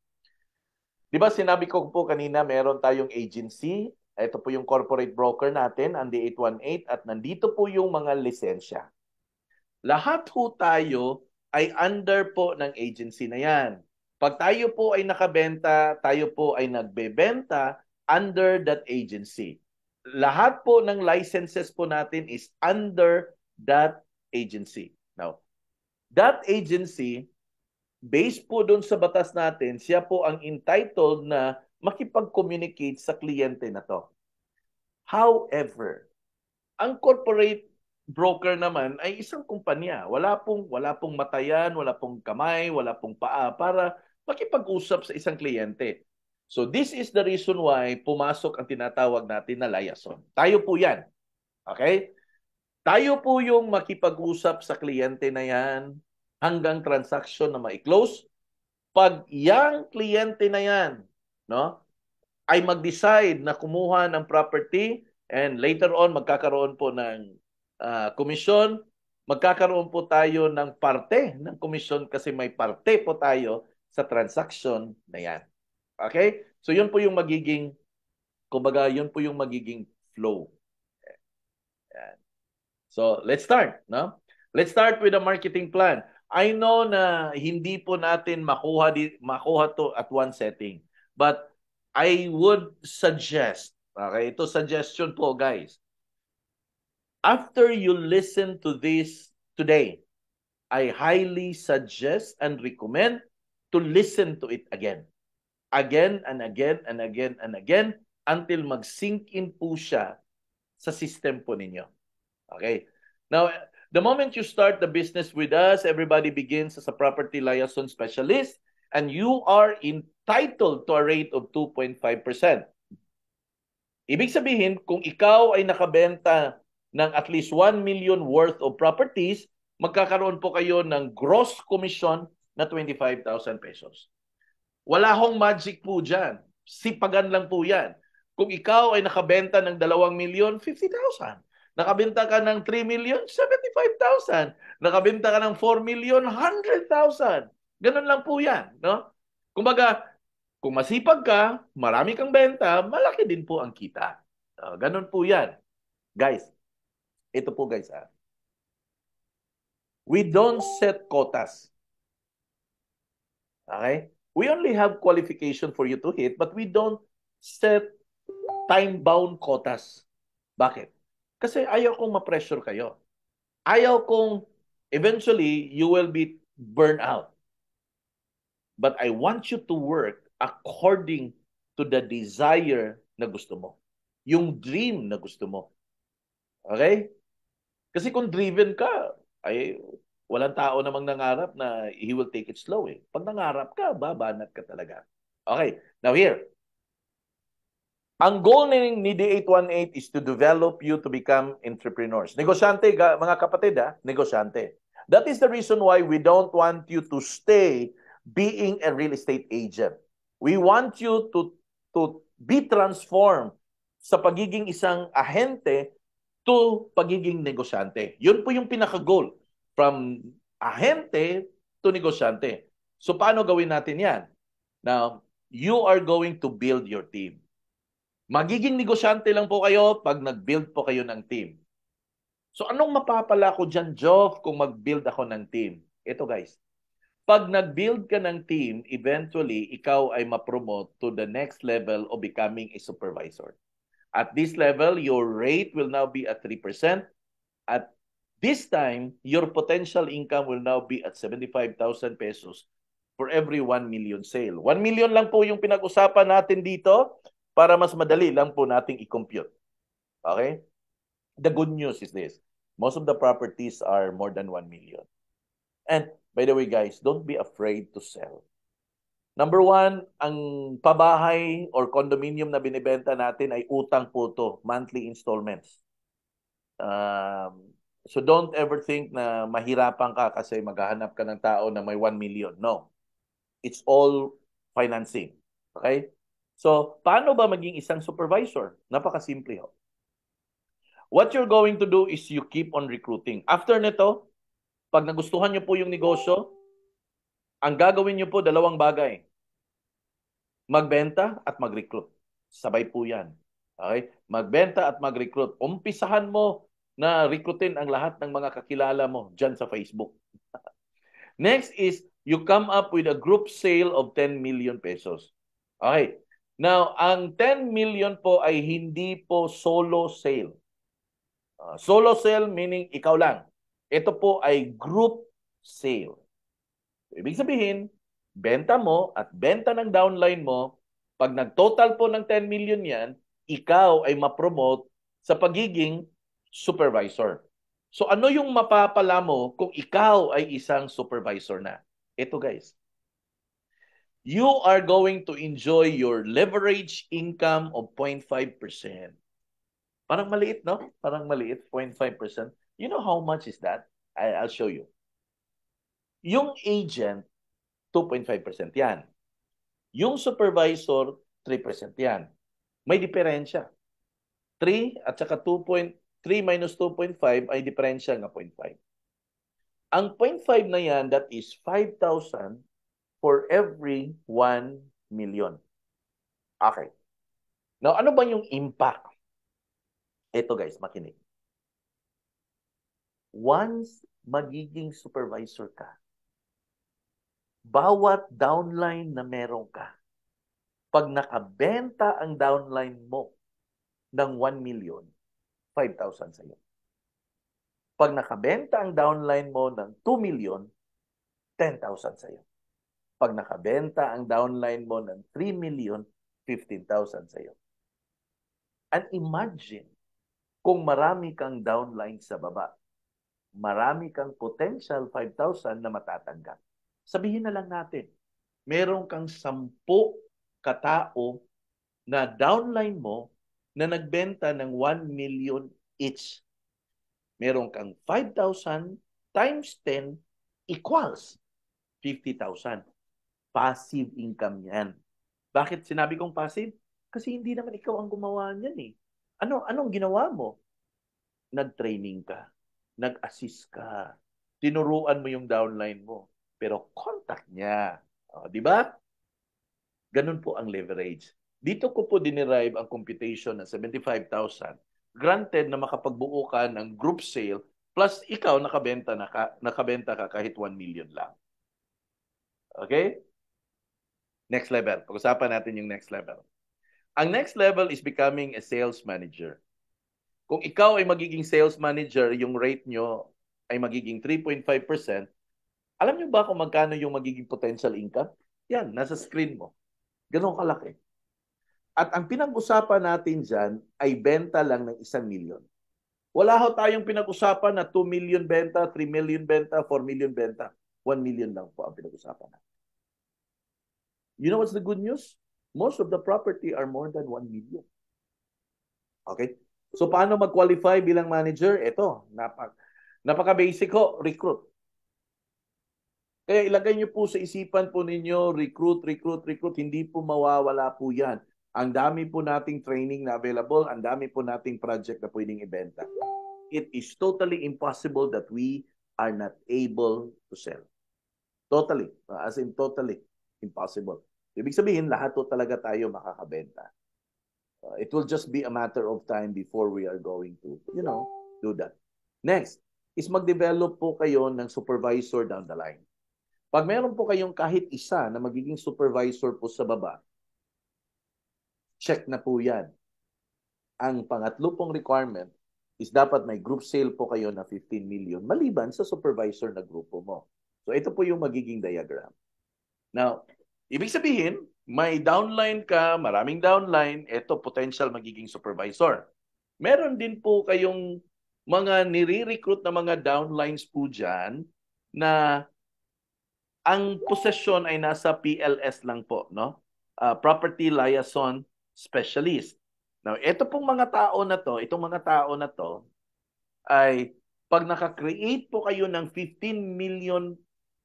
Di ba sinabi ko po kanina, meron tayong agency. Ito po yung corporate broker natin, ang D818, at nandito po yung mga lisensya. Lahat po tayo ay under po ng agency na yan. Pag tayo po ay nakabenta, tayo po ay nagbebenta under that agency. Lahat po ng licenses po natin is under that agency. Now, that agency based po doon sa batas natin, siya po ang entitled na makipag-communicate sa kliyente na to. However, ang corporate broker naman ay isang kumpanya. Wala pong matayan, wala pong kamay, wala pong paa para makipag-usap sa isang kliyente. So this is the reason why pumasok ang tinatawag natin na liaison. Tayo po 'yan. Okay? Tayo po yung makipag-usap sa kliyente na 'yan hanggang transaction na ma-close. Pag yang kliyente na 'yan, no, ay mag-decide na kumuha ng property and later on magkakaroon po ng komisyon, magkakaroon po tayo ng parte ng komisyon kasi may parte po tayo sa transaction na yan. Okay? So yun po yung magiging, kumbaga yun po yung magiging flow. Yan. So let's start, no? Let's start with the marketing plan. I know na hindi po natin makuha to at one setting. But I would suggest, okay, ito suggestion po guys. After you listen to this today, I highly suggest and recommend to listen to it again. Again and again and again and again until mag-sink in po siya sa system po ninyo. Okay? Now, the moment you start the business with us, everybody begins as a property liaison specialist and you are entitled to a rate of 2.5%. Ibig sabihin, kung ikaw ay nakabenta ng at least 1 million worth of properties, magkakaroon po kayo ng gross commission na 25,000 pesos. Wala hong magic po dyan. Sipagan lang po yan. Kung ikaw ay nakabenta ng 2 million, 50,000. Nakabenta ka ng 3 million, 75,000. Nakabenta ka ng 4 million, 100,000. Ganun lang po yan. No? Kumbaga, kung masipag ka, marami kang benta, malaki din po ang kita. Ganun po yan. Guys, ito po guys. We don't set quotas. Okay? We only have qualification for you to hit, but we don't set time-bound quotas. Bakit? Kasi ayaw kong ma-pressure kayo. Ayaw kong eventually you will be burned out. But I want you to work according to the desire na gusto mo. Yung dream na gusto mo. Okay? Kasi kung driven ka, ay walang tao namang nangarap na he will take it slow eh. Pag nangarap ka, babanat ka talaga. Okay, now here. Ang goal ni D818 is to develop you to become entrepreneurs. Negosyante, mga kapatid, negosyante. That is the reason why we don't want you to stay being a real estate agent. We want you to be transformed sa pagiging isang ahente to pagiging negosyante. Yun po yung pinaka-goal. From ahente to negosyante. So paano gawin natin yan? Now, you are going to build your team. Magiging negosyante lang po kayo pag nag-build po kayo ng team. So anong mapapala ko dyan, Joff, kung mag-build ako ng team? Ito guys, pag nag-build ka ng team, eventually, ikaw ay ma-promote to the next level of becoming a supervisor. At this level, your rate will now be at 3%. At this time, your potential income will now be at 75,000 pesos for every 1 million sale. 1 million lang po yung pinag-usapan natin dito para mas madali lang po nating i-compute. Okay? The good news is this. Most of the properties are more than 1 million. And by the way, guys, don't be afraid to sell. Number one, ang pabahay or condominium na binibenta natin ay utang po to, monthly installments. So don't ever think na mahirapan ka kasi maghahanap ka ng tao na may 1 million. No. It's all financing. Okay? So, paano ba maging isang supervisor? Napakasimple ho. What you're going to do is you keep on recruiting. After nito, pag nagustuhan nyo po yung negosyo, ang gagawin nyo po, 2 bagay. Magbenta at mag-recruit. Sabay po yan. Okay? Magbenta at mag-recruit. Umpisahan mo na recruitin ang lahat ng mga kakilala mo dyan sa Facebook. Next is, you come up with a group sale of 10 million pesos. Okay. Now, ang 10 million po ay hindi po solo sale. Solo sale meaning ikaw lang. Ito po ay group sale. Ibig sabihin, benta mo at benta ng downline mo, pag nag-total po ng 10 million yan, ikaw ay ma-promote sa pagiging supervisor. So ano yung mapapala mo kung ikaw ay isang supervisor na? Ito guys, you are going to enjoy your leverage income of 0.5%. Parang maliit, no? Parang maliit, 0.5%. You know how much is that? I'll show you. Yung agent, 2.5% yan. Yung supervisor, 3% yan. May diferensya. 3 at saka 2.3 minus 2.5 ay diferensya nga 0.5. Ang 0.5 na yan, that is 5,000 for every 1 million. Okay. Now, ano ba yung impact? Ito guys, makinig. Once magiging supervisor ka, bawat downline na meron ka, pag nakabenta ang downline mo ng 1 million, 5,000 sa'yo. Pag nakabenta ang downline mo ng 2 million, 10,000 sa'yo. Pag nakabenta ang downline mo ng 3 million, 15,000 sa'yo. And imagine kung marami kang downline sa baba, marami kang potential 5,000 na matatanggap. Sabihin na lang natin, meron kang 10 katao na downline mo na nagbenta ng 1 million each. Meron kang 5,000 times 10 equals 50,000. Passive income yan. Bakit sinabi kong passive? Kasi hindi naman ikaw ang gumawa niyan eh. Anong ginawa mo? Nag-training ka. Nag-assist ka. Tinuruan mo yung downline mo. Pero contact niya. O, di ba? Ganun po ang leverage. Dito ko po dinerive ang computation ng 75,000. Granted na makapagbuo ka ng group sale plus ikaw nakabenta ka kahit 1 million lang. Okay? Next level. Pag-usapan natin yung next level. Ang next level is becoming a sales manager. Kung ikaw ay magiging sales manager, yung rate nyo ay magiging 3.5%, alam nyo ba kung magkano yung magiging potential income? Yan, nasa screen mo. Ganun kalaki. At ang pinag-usapan natin dyan ay benta lang ng 1 million. Wala ho tayong pinag-usapan na 2 million benta, 3 million benta, 4 million benta. 1 million lang po ang pinag-usapan natin. You know what's the good news? Most of the property are more than 1 million. Okay? So paano mag-qualify bilang manager? Ito, napaka-basic ho, recruit. Kaya ilagay niyo po sa isipan po ninyo, recruit. Hindi po mawawala po yan. Ang dami po nating training na available, ang dami po nating project na pwedeng ibenta. It is totally impossible that we are not able to sell. Totally. As in totally impossible. Ibig sabihin, lahat po talaga tayo makakabenta. It will just be a matter of time before we are going to, do that. Next, is mag-develop po kayo ng supervisor down the line. Pag meron po kayong kahit isa na magiging supervisor po sa baba, check na po yan. Ang pangatlo pong requirement is dapat may group sale po kayo na 15 million maliban sa supervisor na grupo mo. So ito po yung magiging diagram. Now, ibig sabihin, may downline ka, maraming downline, ito potential magiging supervisor. Meron din po kayong mga nire-recruit na mga downlines po dyan na ang posesyon ay nasa PLS lang po, no? Property Liaison Specialist. Now, ito pong mga tao na to, itong mga tao na to, ay pag naka-create po kayo ng 15 million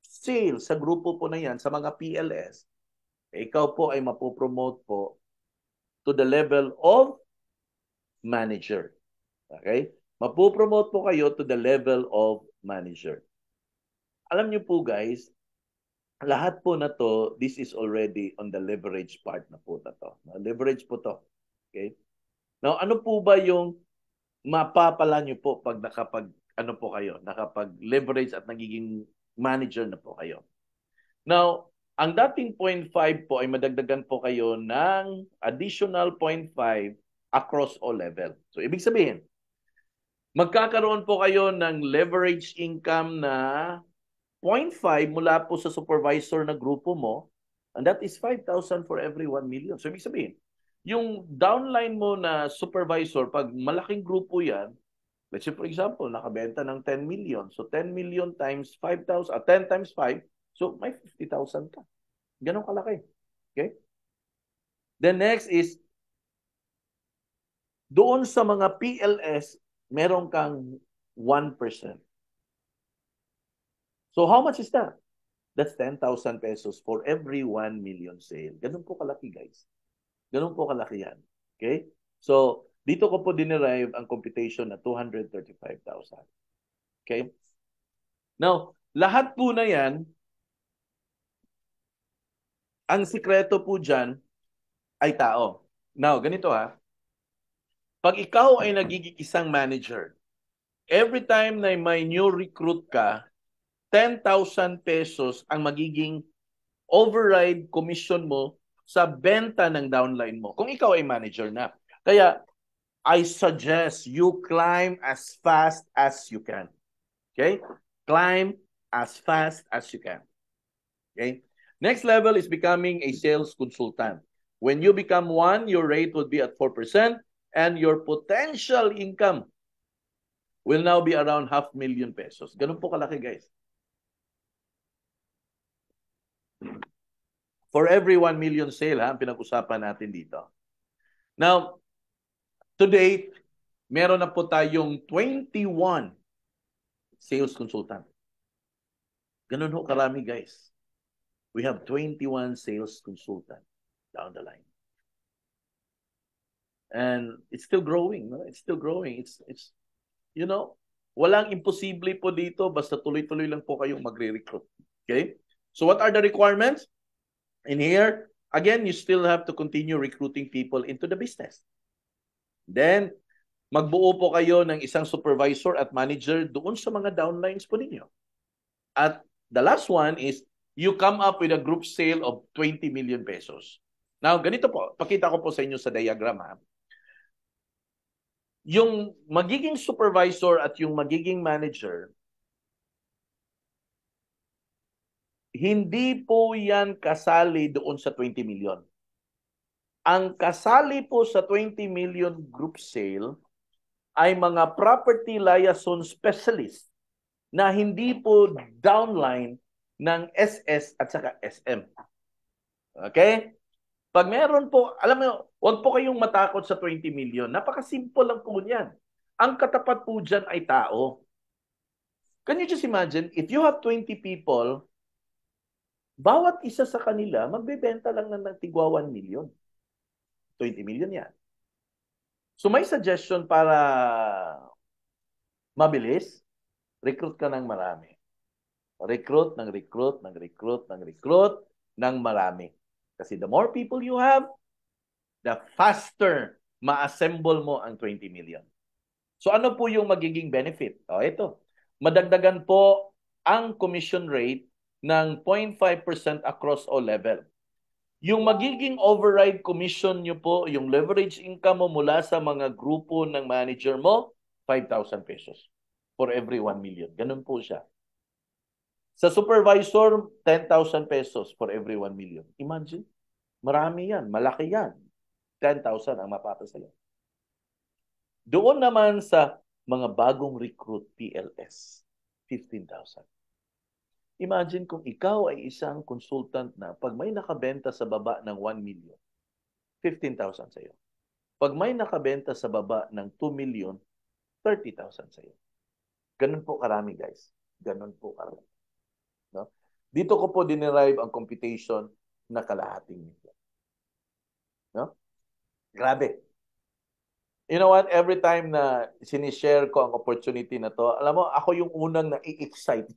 sales sa grupo po na yan, sa mga PLS, ikaw po ay mapopromote po to the level of manager. Okay? Mapopromote po kayo to the level of manager. Alam niyo po guys, lahat po na to, this is already on the leverage part na po na to. Leverage po to. Okay? Now, ano po ba yung mapapala nyo po pag nakapag-leverage at nagiging manager na po kayo? Now, ang dating 0.5 po ay madagdagan po kayo ng additional 0.5 across all level. So, ibig sabihin, magkakaroon po kayo ng leverage income na 0.5 mula po sa supervisor na grupo mo, and that is 5,000 for every 1 million. So, ibig sabihin, yung downline mo na supervisor, pag malaking grupo yan, let's say for example, nakabenta ng 10 million. So 10 million times 5,000, 10 times 5, so may 50,000 ka. Ganon kalaki. Okay? The next is, doon sa mga PLS, meron kang 1%. So how much is that? That's 10,000 pesos for every 1 million sale. Ganun po kalaki, guys. Ganun po kalaki yan. Okay? So, dito ko po dinerive ang computation na 235,000. Okay? Now, lahat po na yan, ang sikreto po dyan ay tao. Now, ganito ha. Pag ikaw ay nagiging isang manager, every time na may new recruit ka, 10,000 pesos ang magiging override commission mo sa benta ng downline mo. Kung ikaw ay manager na. Kaya, I suggest you climb as fast as you can. Okay? Climb as fast as you can. Okay? Next level is becoming a sales consultant. When you become one, your rate would be at 4% and your potential income will now be around 500,000 pesos. Ganun po kalaki, guys. For every 1 million sale, ang pinag-usapan natin dito. Now, to date, meron na po tayong 21 sales consultant. Ganun ho karami, guys. We have 21 sales consultant down the line. And it's still growing. No? It's still growing. It's you know, walang imposible po dito. Basta tuloy-tuloy lang po kayong magre-recruit. Okay? So what are the requirements? In here, again, you still have to continue recruiting people into the business. Then, magbuo po kayo ng isang supervisor at manager doon sa mga downlines po ninyo. At the last one is, you come up with a group sale of 20 million pesos. Now, ganito po. Pakita ko po sa inyo sa diagram ha. Yung magiging supervisor at yung magiging manager, hindi po yan kasali doon sa 20 million. Ang kasali po sa 20 million group sale ay mga property liaison specialist na hindi po downline ng SS at saka SM. Okay? Pag meron po, alam mo, huwag po kayong matakot sa 20 million. Napaka-simple lang po niyan. Ang katapat po dyan ay tao. Can you just imagine, if you have 20 people, bawat isa sa kanila, magbebenta lang ng tigwa 1 million. 20 million yan. So may suggestion para mabilis, recruit ka ng marami. Recruit ng recruit, ng recruit, ng recruit, ng marami. Kasi the more people you have, the faster ma-assemble mo ang 20 million. So ano po yung magiging benefit? O ito, madagdagan po ang commission rate ng 0.5% across all level. Yung magiging override commission nyo po, yung leverage income mo mula sa mga grupo ng manager mo, 5,000 pesos for every 1 million. Ganun po siya. Sa supervisor, 10,000 pesos for every 1 million. Imagine, marami yan, malaki yan. 10,000 ang mapapasaya. Doon naman sa mga bagong recruit PLS, 15,000. Imagine kung ikaw ay isang consultant na pag may nakabenta sa baba ng 1 million, 15,000 sa iyo. Pag may nakabenta sa baba ng 2 million, 30,000 sa iyo. Ganun po karami, guys. Ganun po karami. No? Dito ko po dinerive ang computation na kalahating million. No? Grabe. You know what? Every time na sinishare ko ang opportunity na to, alam mo, ako yung unang nai-excite.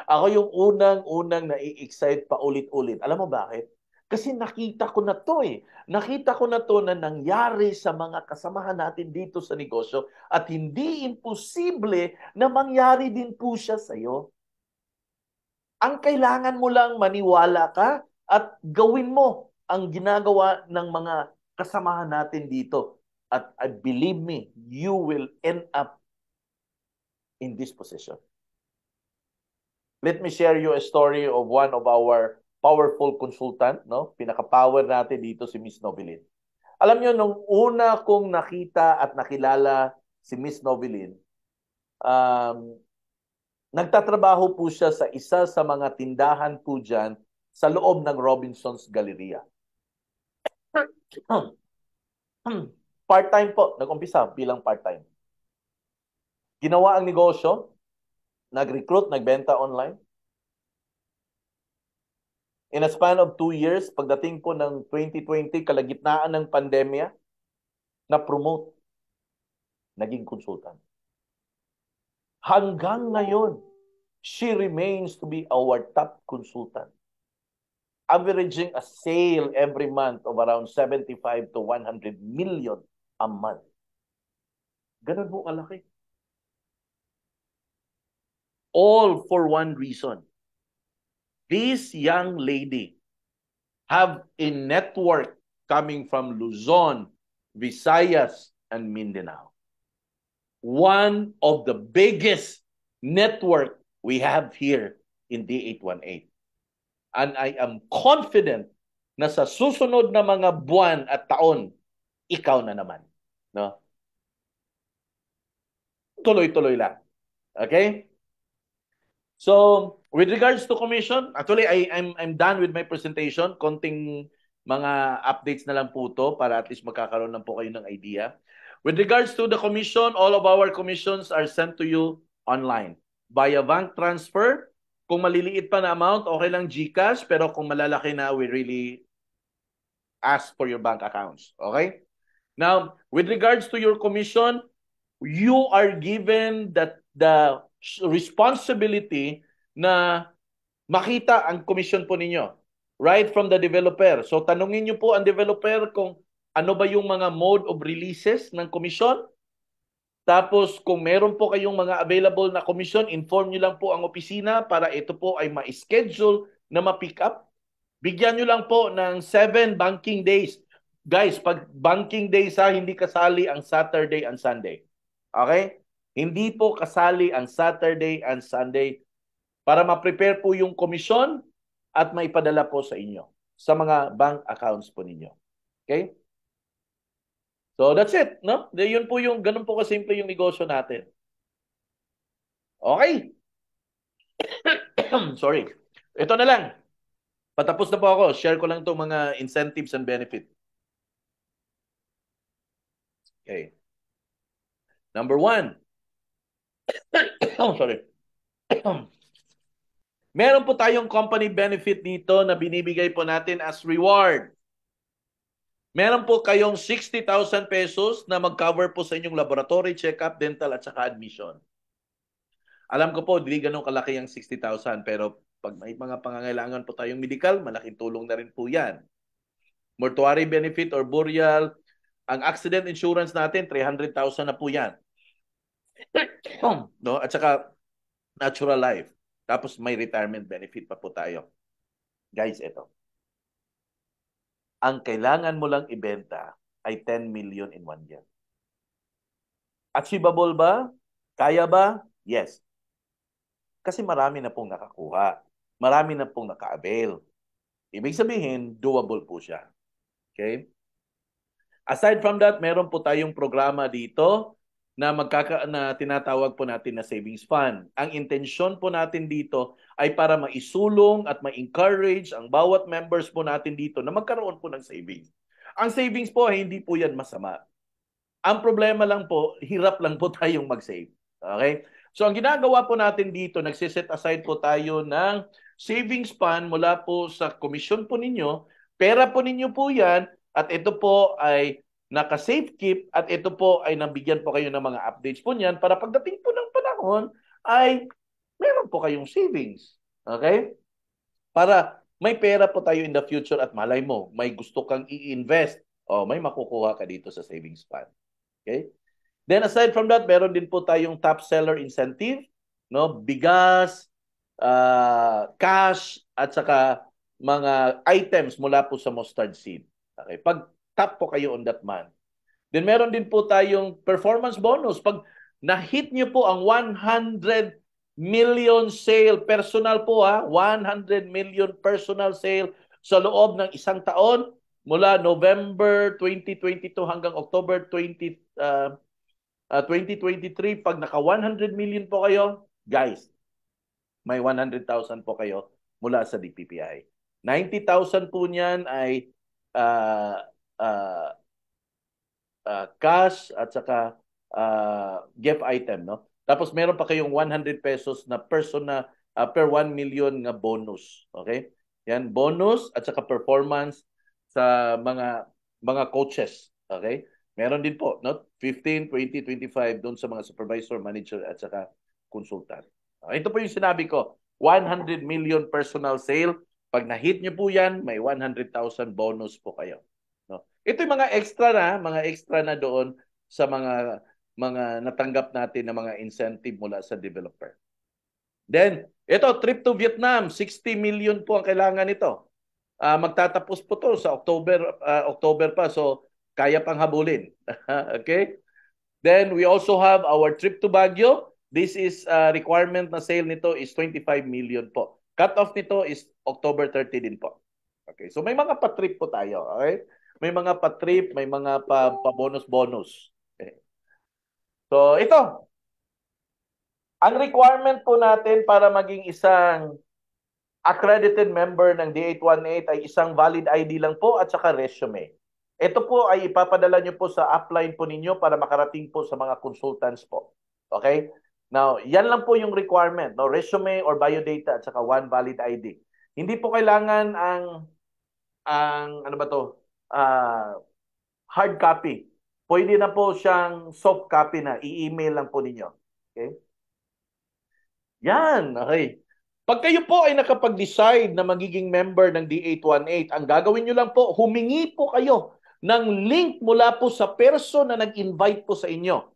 Ako yung unang nai-excite pa ulit-ulit. Alam mo bakit? Kasi nakita ko na to eh. Nakita ko na to na nangyari sa mga kasamahan natin dito sa negosyo at hindi imposible na mangyari din po siya sa'yo. Ang kailangan mo lang maniwala ka at gawin mo ang ginagawa ng mga kasamahan natin dito. At believe me, you will end up in this position. Let me share you a story of one of our powerful consultant, no? Pinaka-power natin dito si Miss Novelin. Alam niyo, nung una kong nakita at nakilala si Miss Novelin, um, nagtatrabaho po siya sa isa sa mga tindahan po dyan sa loob ng Robinson's Galleria. Part-time po, nag-umpisa bilang part-time. Ginawa ang negosyo, nag-recruit, nagbenta online. In a span of 2 years, pagdating po ng 2020, kalagitnaan ng pandemya, na-promote, naging consultant. Hanggang ngayon, she remains to be our top consultant. Averaging a sale every month of around 75 to 100 million a month. Ganun po kalaki. All for one reason. This young lady have a network coming from Luzon, Visayas, and Mindanao. One of the biggest network we have here in D818. And I am confident na sa susunod na mga buwan at taon, ikaw na naman. No? Tuloy-tuloy lang. Okay? So, with regards to commission, actually, I'm done with my presentation. Konting mga updates na lang po to para at least magkakaroon lang po kayo ng idea. With regards to the commission, all of our commissions are sent to you online via bank transfer. Kung maliliit pa na amount, okay lang GCash, pero kung malalaki na, we really ask for your bank accounts. Okay? Now, with regards to your commission, you are given the responsibility na makita ang commission po ninyo right from the developer. So tanungin niyo po ang developer kung ano ba yung mga mode of releases ng commission. Tapos kung meron po kayong mga available na commission, inform niyo lang po ang opisina para ito po ay ma-schedule na ma-pick up. Bigyan niyo lang po ng 7 banking days. Guys, pag banking days hindi kasali ang Saturday and Sunday. Okay? Hindi po kasali ang Saturday and Sunday para ma-prepare po yung komisyon at maipadala po sa inyo sa mga bank accounts po ninyo. Okay? So that's it, no? Yun po yung ganun po kasimple yung negosyo natin. Okay? Sorry. Ito na lang. Patapos na po ako. Share ko lang itong mga incentives and benefit. Okay. Number 1. Sorry. Meron po tayong company benefit dito na binibigay po natin as reward. Meron po kayong 60,000 pesos na mag-cover po sa inyong laboratory, check-up, dental at saka admission. Alam ko po, hindi ganun kalaki ang 60,000 pero pag may mga pangangailangan po tayong medical, malaking tulong na rin po yan. Mortuary benefit or burial, ang accident insurance natin, 300,000 na po yan. No? At saka natural life. Tapos may retirement benefit pa po tayo. Guys, ito. Ang kailangan mo lang ibenta ay 10 million in 1 year. Achievable ba? Kaya ba? Yes. Kasi marami na pong nakakuha. Marami na pong naka-avail. Ibig sabihin, doable po siya. Okay? Aside from that, meron po tayong programa dito na tinatawag po natin na savings fund. Ang intensyon po natin dito ay para maisulong at ma-encourage ang bawat members po natin dito na magkaroon po ng savings. Ang savings po ay hindi po yan masama. Ang problema lang po, hirap lang po tayong mag-save. Okay? So ang ginagawa po natin dito, nagsiset aside po tayo ng savings fund mula po sa komisyon po ninyo. Pera po ninyo po yan at ito po ay naka-safekeep at ito po ay nabigyan po kayo ng mga updates po niyan para pagdating po ng panahon ay meron po kayong savings. Okay? Para may pera po tayo in the future at malay mo, may gusto kang i-invest o may makukuha ka dito sa savings fund. Okay? Then aside from that, meron din po tayong top seller incentive, no? Bigas, cash at saka mga items mula po sa mustard seed. Okay? Pag top po kayo on that month. Then meron din po tayong performance bonus. Pag na-hit nyo po ang 100 million sale. Personal po ha, 100 million personal sale sa loob ng isang taon mula November 2022 hanggang October 2023. Pag naka 100 million po kayo, guys, may 100,000 po kayo mula sa DPPI. 90,000 po niyan ay uh, uh, cash at saka gift item, no? Tapos meron pa kayong 100 pesos na persona per 1 million nga bonus. Okay? Yan, bonus at saka performance sa mga coaches. Okay? Meron din po, no? 15, 20, 25 doon sa mga supervisor, manager at saka consultant. Okay? Ito po yung sinabi ko, 100 million personal sale. Pag na-hit nyo po yan, may 100,000 bonus po kayo. No? Ito yung mga extra na doon sa mga natanggap natin na mga incentive mula sa developer. Then, ito, trip to Vietnam, 60 million po ang kailangan nito. Magtatapos po to sa October pa, so kaya pang habulin. Okay? Then, we also have our trip to Baguio. This is requirement na sale nito is 25 million po. Cut off nito is October 30 din po. Okay, so may mga pa-trip po tayo. Okay? May mga pa-trip, may mga pa-bonus-bonus. Okay. So, ito. Ang requirement po natin para maging isang accredited member ng D818 ay isang valid ID lang po at saka resume. Ito po ay ipapadala nyo po sa upline po ninyo para makarating po sa mga consultants po. Okay? Now, yan lang po yung requirement. No? Resume or biodata at saka one valid ID. Hindi po kailangan ang ano ba to? Hard copy. Pwede na po siyang soft copy na. I-email lang po ninyo. Okay? Yan. Okay. Pag kayo po ay nakapag-decide na magiging member ng D818, ang gagawin nyo lang po, humingi po kayo ng link mula po sa person na nag-invite po sa inyo.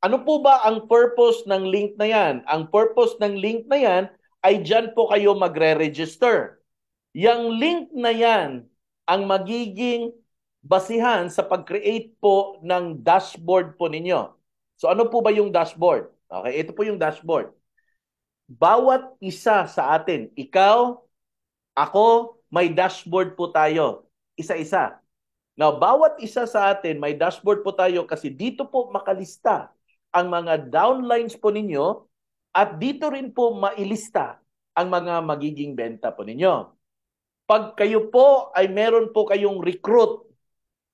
Ano po ba ang purpose ng link na yan? Ang purpose ng link na yan ay dyan po kayo magre-register. Yang link na yan ang magiging basihan sa pag-create po ng dashboard po ninyo. So ano po ba yung dashboard? Okay, ito po yung dashboard. Bawat isa sa atin, ikaw, ako, may dashboard po tayo. Isa-isa. Now, bawat isa sa atin, may dashboard po tayo kasi dito po makalista ang mga downlines po ninyo at dito rin po mailista ang mga magiging benta po ninyo. Pag kayo po ay meron po kayong recruit,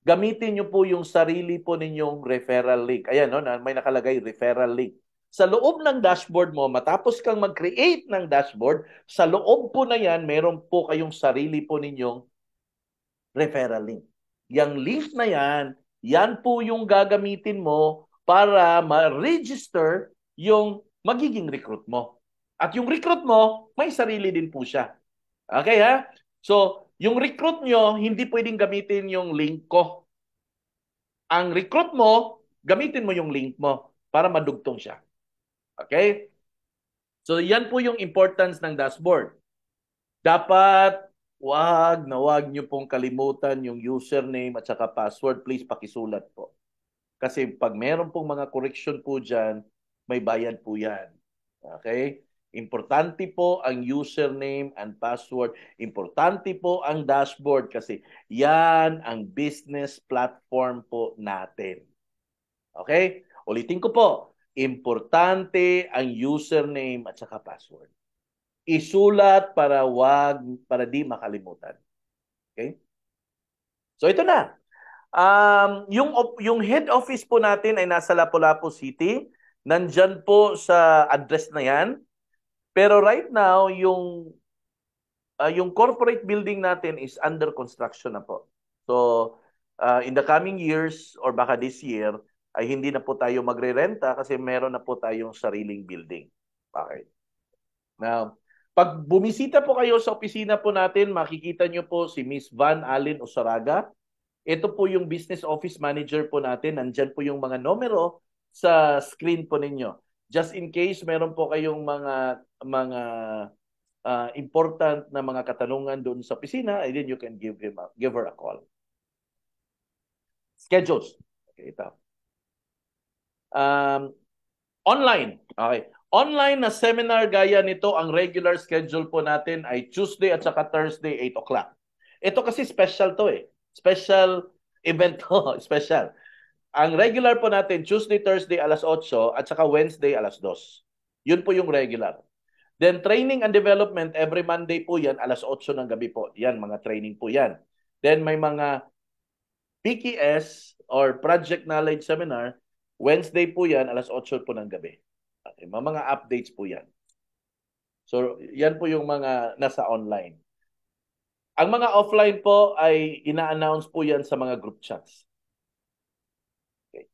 gamitin nyo po yung sarili po ninyong referral link. Ayan, no? May nakalagay referral link. Sa loob ng dashboard mo, matapos kang mag-create ng dashboard, sa loob po na yan, meron po kayong sarili po ninyong referral link. Yang link na yan po yung gagamitin mo para ma-register yung magiging recruit mo. At yung recruit mo, may sarili din po siya. Okay ha? So, yung recruit nyo, hindi pwedeng gamitin yung link ko. Ang recruit mo, gamitin mo yung link mo para madugtong siya. Okay? So, yan po yung importance ng dashboard. Dapat, wag nyo pong kalimutan yung username at saka password. Please, pakisulat po. Kasi pag meron pong mga correction po dyan, may bayad po yan. Okay? Importante po ang username and password. Importante po ang dashboard kasi yan ang business platform po natin. Okay? Ulitin ko po. Importante ang username at saka password. Isulat para di makalimutan. Okay? So ito na. Yung head office po natin ay nasa Lapu-Lapu City. Nandyan po sa address na yan. Pero right now, yung corporate building natin is under construction na po. So, in the coming years or baka this year, ay hindi na po tayo magre-renta kasi meron na po tayong sariling building. Okay. Now, pag bumisita po kayo sa opisina po natin, makikita nyo po si Miss Van Allen Osaraga. Ito po yung business office manager po natin. Nandyan po yung mga numero sa screen po ninyo. Just in case meron po kayong mga important na mga katanungan doon sa opisina, and then you can give her a call. Schedules. Okay, ito. Online. Okay. Online na seminar gaya nito, ang regular schedule po natin ay Tuesday at saka Thursday, 8 o'clock. Ito kasi special to eh. Special event to. Special. Ang regular po natin, Tuesday, Thursday, alas 8 at saka Wednesday, alas 2. Yun po yung regular. Then training and development, every Monday po yan, alas 8 ng gabi po. Yan, mga training po yan. Then may mga PKS or Project Knowledge Seminar, Wednesday po yan, alas 8 po ng gabi. Okay, mga updates po yan. So, yan po yung mga nasa online. Ang mga offline po ay ina-announce po yan sa mga group chats. Okay.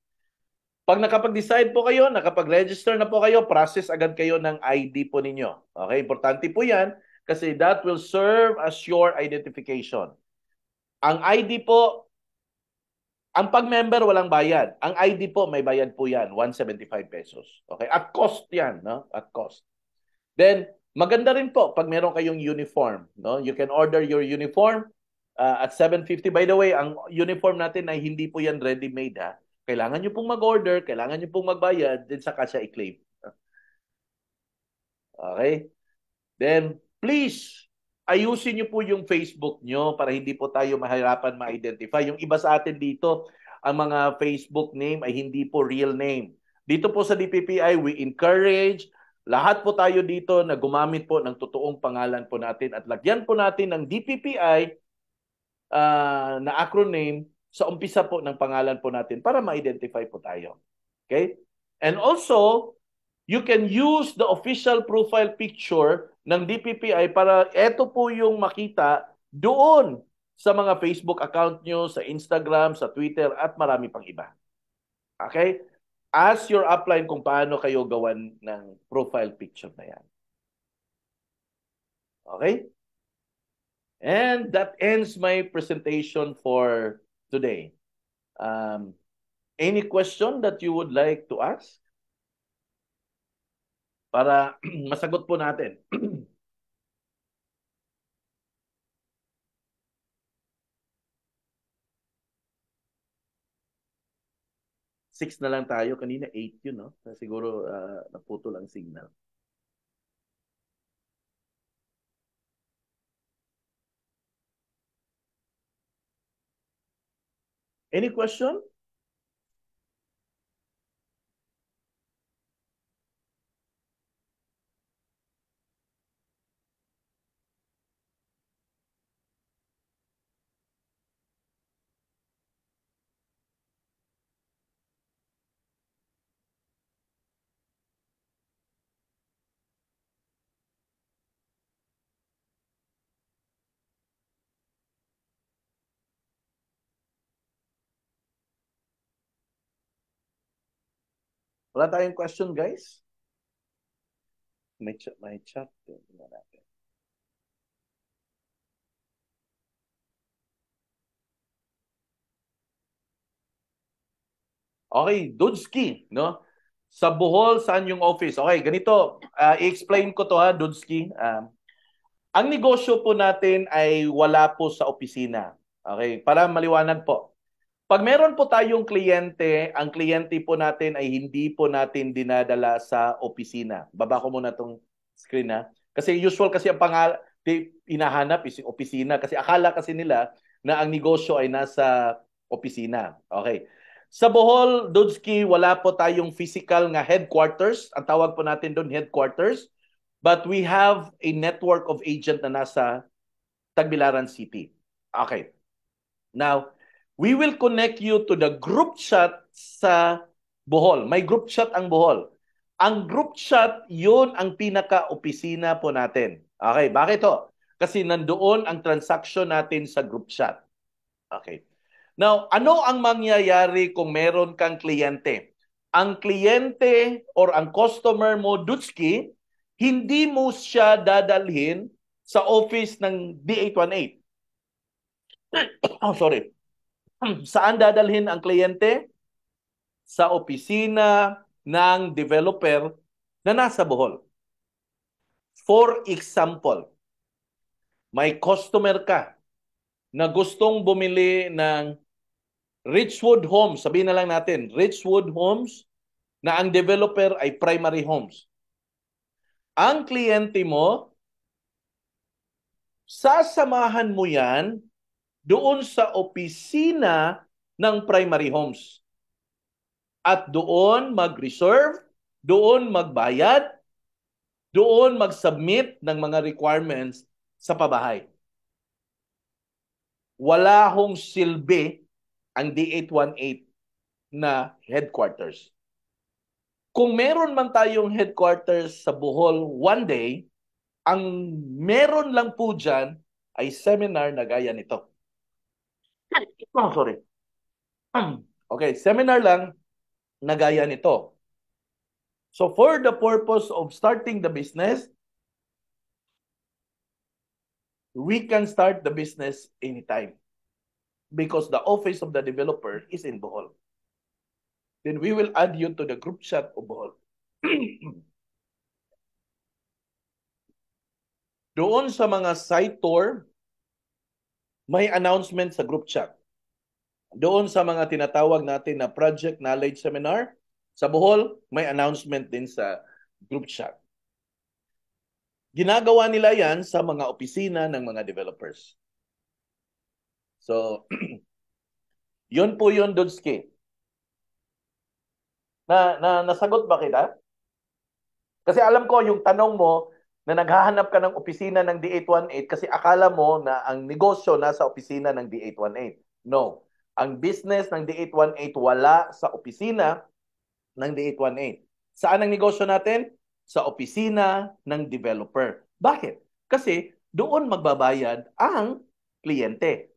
Pag nakapag-decide po kayo, nakapag-register na po kayo, process agad kayo ng ID po ninyo. Okay, importante po yan kasi that will serve as your identification. Ang ID po, ang pag-member walang bayad. Ang ID po, may bayad po yan, 175 pesos. Okay, at cost yan, no? At cost. Then, maganda rin po pag meron kayong uniform, no? You can order your uniform at 750. By the way, ang uniform natin ay hindi po yan ready-made ha. Kailangan nyo pong mag-order, kailangan nyo pong magbayad, din saka siya i-claim. Okay? Then, please, ayusin nyo po yung Facebook nyo para hindi po tayo mahirapan ma-identify. Yung iba sa atin dito, ang mga Facebook name ay hindi po real name. Dito po sa DPPI, we encourage lahat po tayo dito na gumamit po ng totoong pangalan po natin at lagyan po natin ng DPPI na acronym sa umpisa po ng pangalan po natin para ma-identify po tayo. Okay? And also, you can use the official profile picture ng DPPI para ito po yung makita doon sa mga Facebook account nyo, sa Instagram, sa Twitter, at marami pang iba. Okay? As your upline kung paano kayo gawan ng profile picture na yan. Okay? And that ends my presentation for today. Any question that you would like to ask? Para masagot po natin. 6 na lang tayo. Kanina 8 yun, no? Siguro naputol ang signal. Any question? Wala tayong question, guys? May chat. Tingnan natin. Okay, Dudski, no? Sa Bohol, saan yung office? Okay, ganito. I-explain ko to ha, Dudski. Ang negosyo po natin ay wala po sa opisina. Okay, para maliwanag po. Pag meron po tayong kliyente, ang kliyente po natin ay hindi po natin dinadala sa opisina. Baba ko muna itong screen ha. Kasi usual kasi ang hinahanap is opisina. Kasi akala kasi nila na ang negosyo ay nasa opisina. Okay. Sa Bohol, Dudski, wala po tayong physical nga headquarters. Ang tawag po natin doon headquarters. But we have a network of agent na nasa Tagbilaran City. Okay. Now, we will connect you to the group chat sa Bohol. May group chat ang Bohol. Ang group chat, yun ang pinaka-opisina po natin. Okay, bakit to? Kasi nandoon ang transaction natin sa group chat. Okay. Now, ano ang mangyayari kung meron kang kliyente? Ang kliyente or ang customer mo, Dutski, hindi mo siya dadalhin sa office ng D818. Oh, sorry. Saan dadalhin ang kliyente? Sa opisina ng developer na nasa Bohol. For example, may customer ka na gustong bumili ng Richwood Homes, sabihin na lang natin, Richwood Homes na ang developer ay Primary Homes. Ang kliyente mo, sasamahan mo yan doon sa opisina ng primary homes. At doon mag-reserve, doon magbayad, doon mag-submit ng mga requirements sa pabahay. Wala hong silbi ang D818 na headquarters. Kung meron man tayong headquarters sa Bohol one day, ang meron lang po dyan ay seminar na gaya nito. Oh, sorry. Okay, seminar lang na gaya nito. So for the purpose of starting the business, we can start the business anytime because the office of the developer is in Bohol. Then we will add you to the group chat of Bohol. Doon sa mga site tour, may announcement sa group chat. Doon sa mga tinatawag natin na project knowledge seminar, sa Bohol, may announcement din sa group chat. Ginagawa nila yan sa mga opisina ng mga developers. So, yun po yun, Dudski. Nasagot ba kita? Kasi alam ko yung tanong mo na naghahanap ka ng opisina ng D818 kasi akala mo na ang negosyo nasa opisina ng D818. No. Ang business ng D818 wala sa opisina ng D818. Saan ang negosyo natin? Sa opisina ng developer. Bakit? Kasi doon magbabayad ang kliyente.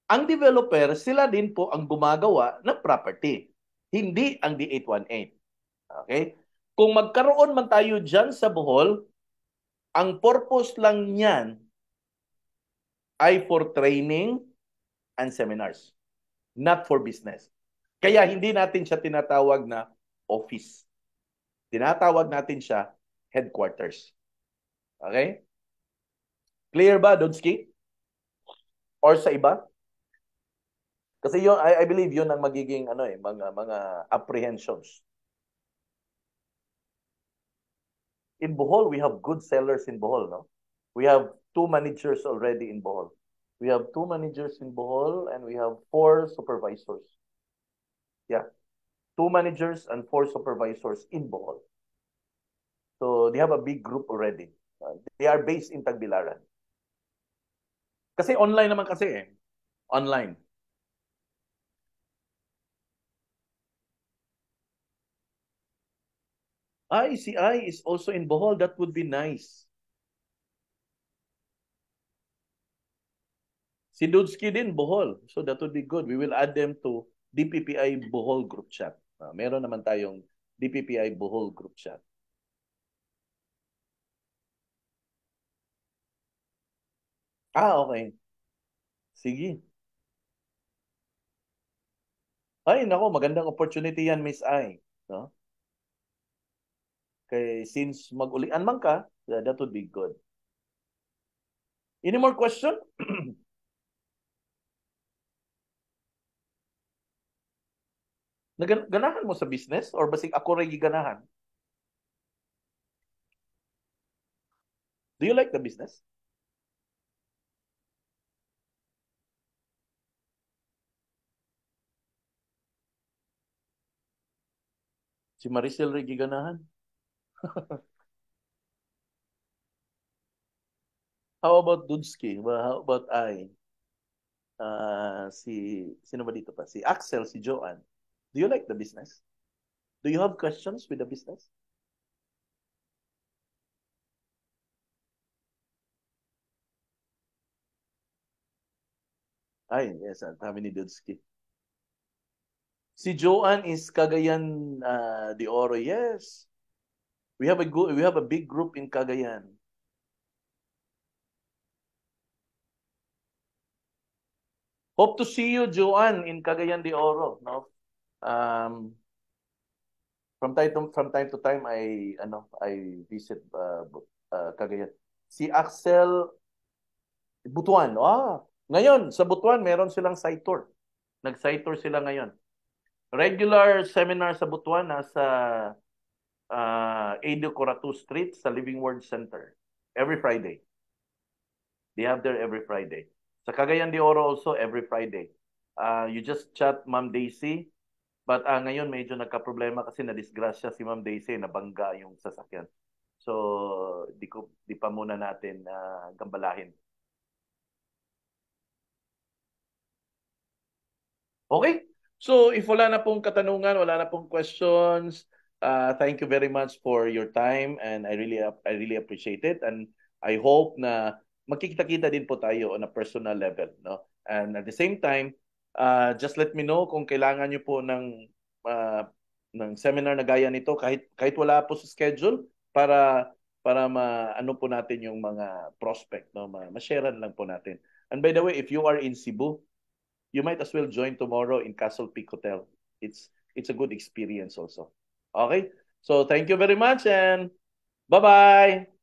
Ang developer, sila din po ang gumagawa ng property. Hindi ang D818. Okay? Kung magkaroon man tayo dyan sa Bohol, ang purpose lang niyan ay for training and seminars, not for business. Kaya hindi natin siya tinatawag na office. Tinatawag natin siya headquarters. Okay? Clear ba, Dodski? Or sa iba? Kasi yun, I believe yun ang magiging mga apprehensions. In Bohol, we have good sellers in Bohol, no? We have 2 managers already in Bohol. We have 2 managers in Bohol and we have 4 supervisors. Yeah. 2 managers and 4 supervisors in Bohol. So they have a big group already. They are based in Tagbilaran. Kasi online naman kasi eh. Online. ICI is also in Bohol. That would be nice. Si Dudski din, Bohol. So that would be good. We will add them to DPPI Bohol group chat. Meron naman tayong DPPI Bohol group chat. Okay. Sige. Ay, nako, magandang opportunity yan, Miss I. No? Kay since mag-ulian man ka, that would be good. Any more question? Naganahan mo sa business or basig ako rin giganahan? Do you like the business? Si Maricel rin giganahan? How about Dudski? Well, how about I? Sino ba dito pa? Si Axel, si Joanne. Do you like the business? Do you have questions with the business? Ay, yes, sabi ni Dudski. Si Joanne is Cagayan de Oro. Yes. We have a big group in Cagayan. Hope to see you, Joanne, in Cagayan de Oro. No? From time to time, I visit Cagayan. Si Axel Butuan. Ngayon, sa Butuan, meron silang site tour. Nag-site tour sila ngayon. Regular seminar sa Butuan, nasa Edo Coratu Street sa Living Word Center. Every Friday. They have there every Friday. Sa Cagayan de Oro also every Friday. You just chat Ma'am Daisy. But ngayon medyo nagka-problema kasi na-disgrasya si Ma'am Daisy, nabangga yung sasakyan. So, di pa muna natin gambalahin. Okay? So, if wala na pong katanungan, wala na pong questions, thank you very much for your time and I really appreciate it and I hope na magkikita-kita din po tayo on a personal level, no? And at the same time, just let me know kung kailangan niyo po uh, ng seminar na gaya nito kahit wala po sa schedule para ano po natin yung mga prospect, no? Ma-sharean lang po natin. And by the way, if you are in Cebu, you might as well join tomorrow in Castle Peak Hotel. It's a good experience also. Okay? So thank you very much and bye-bye.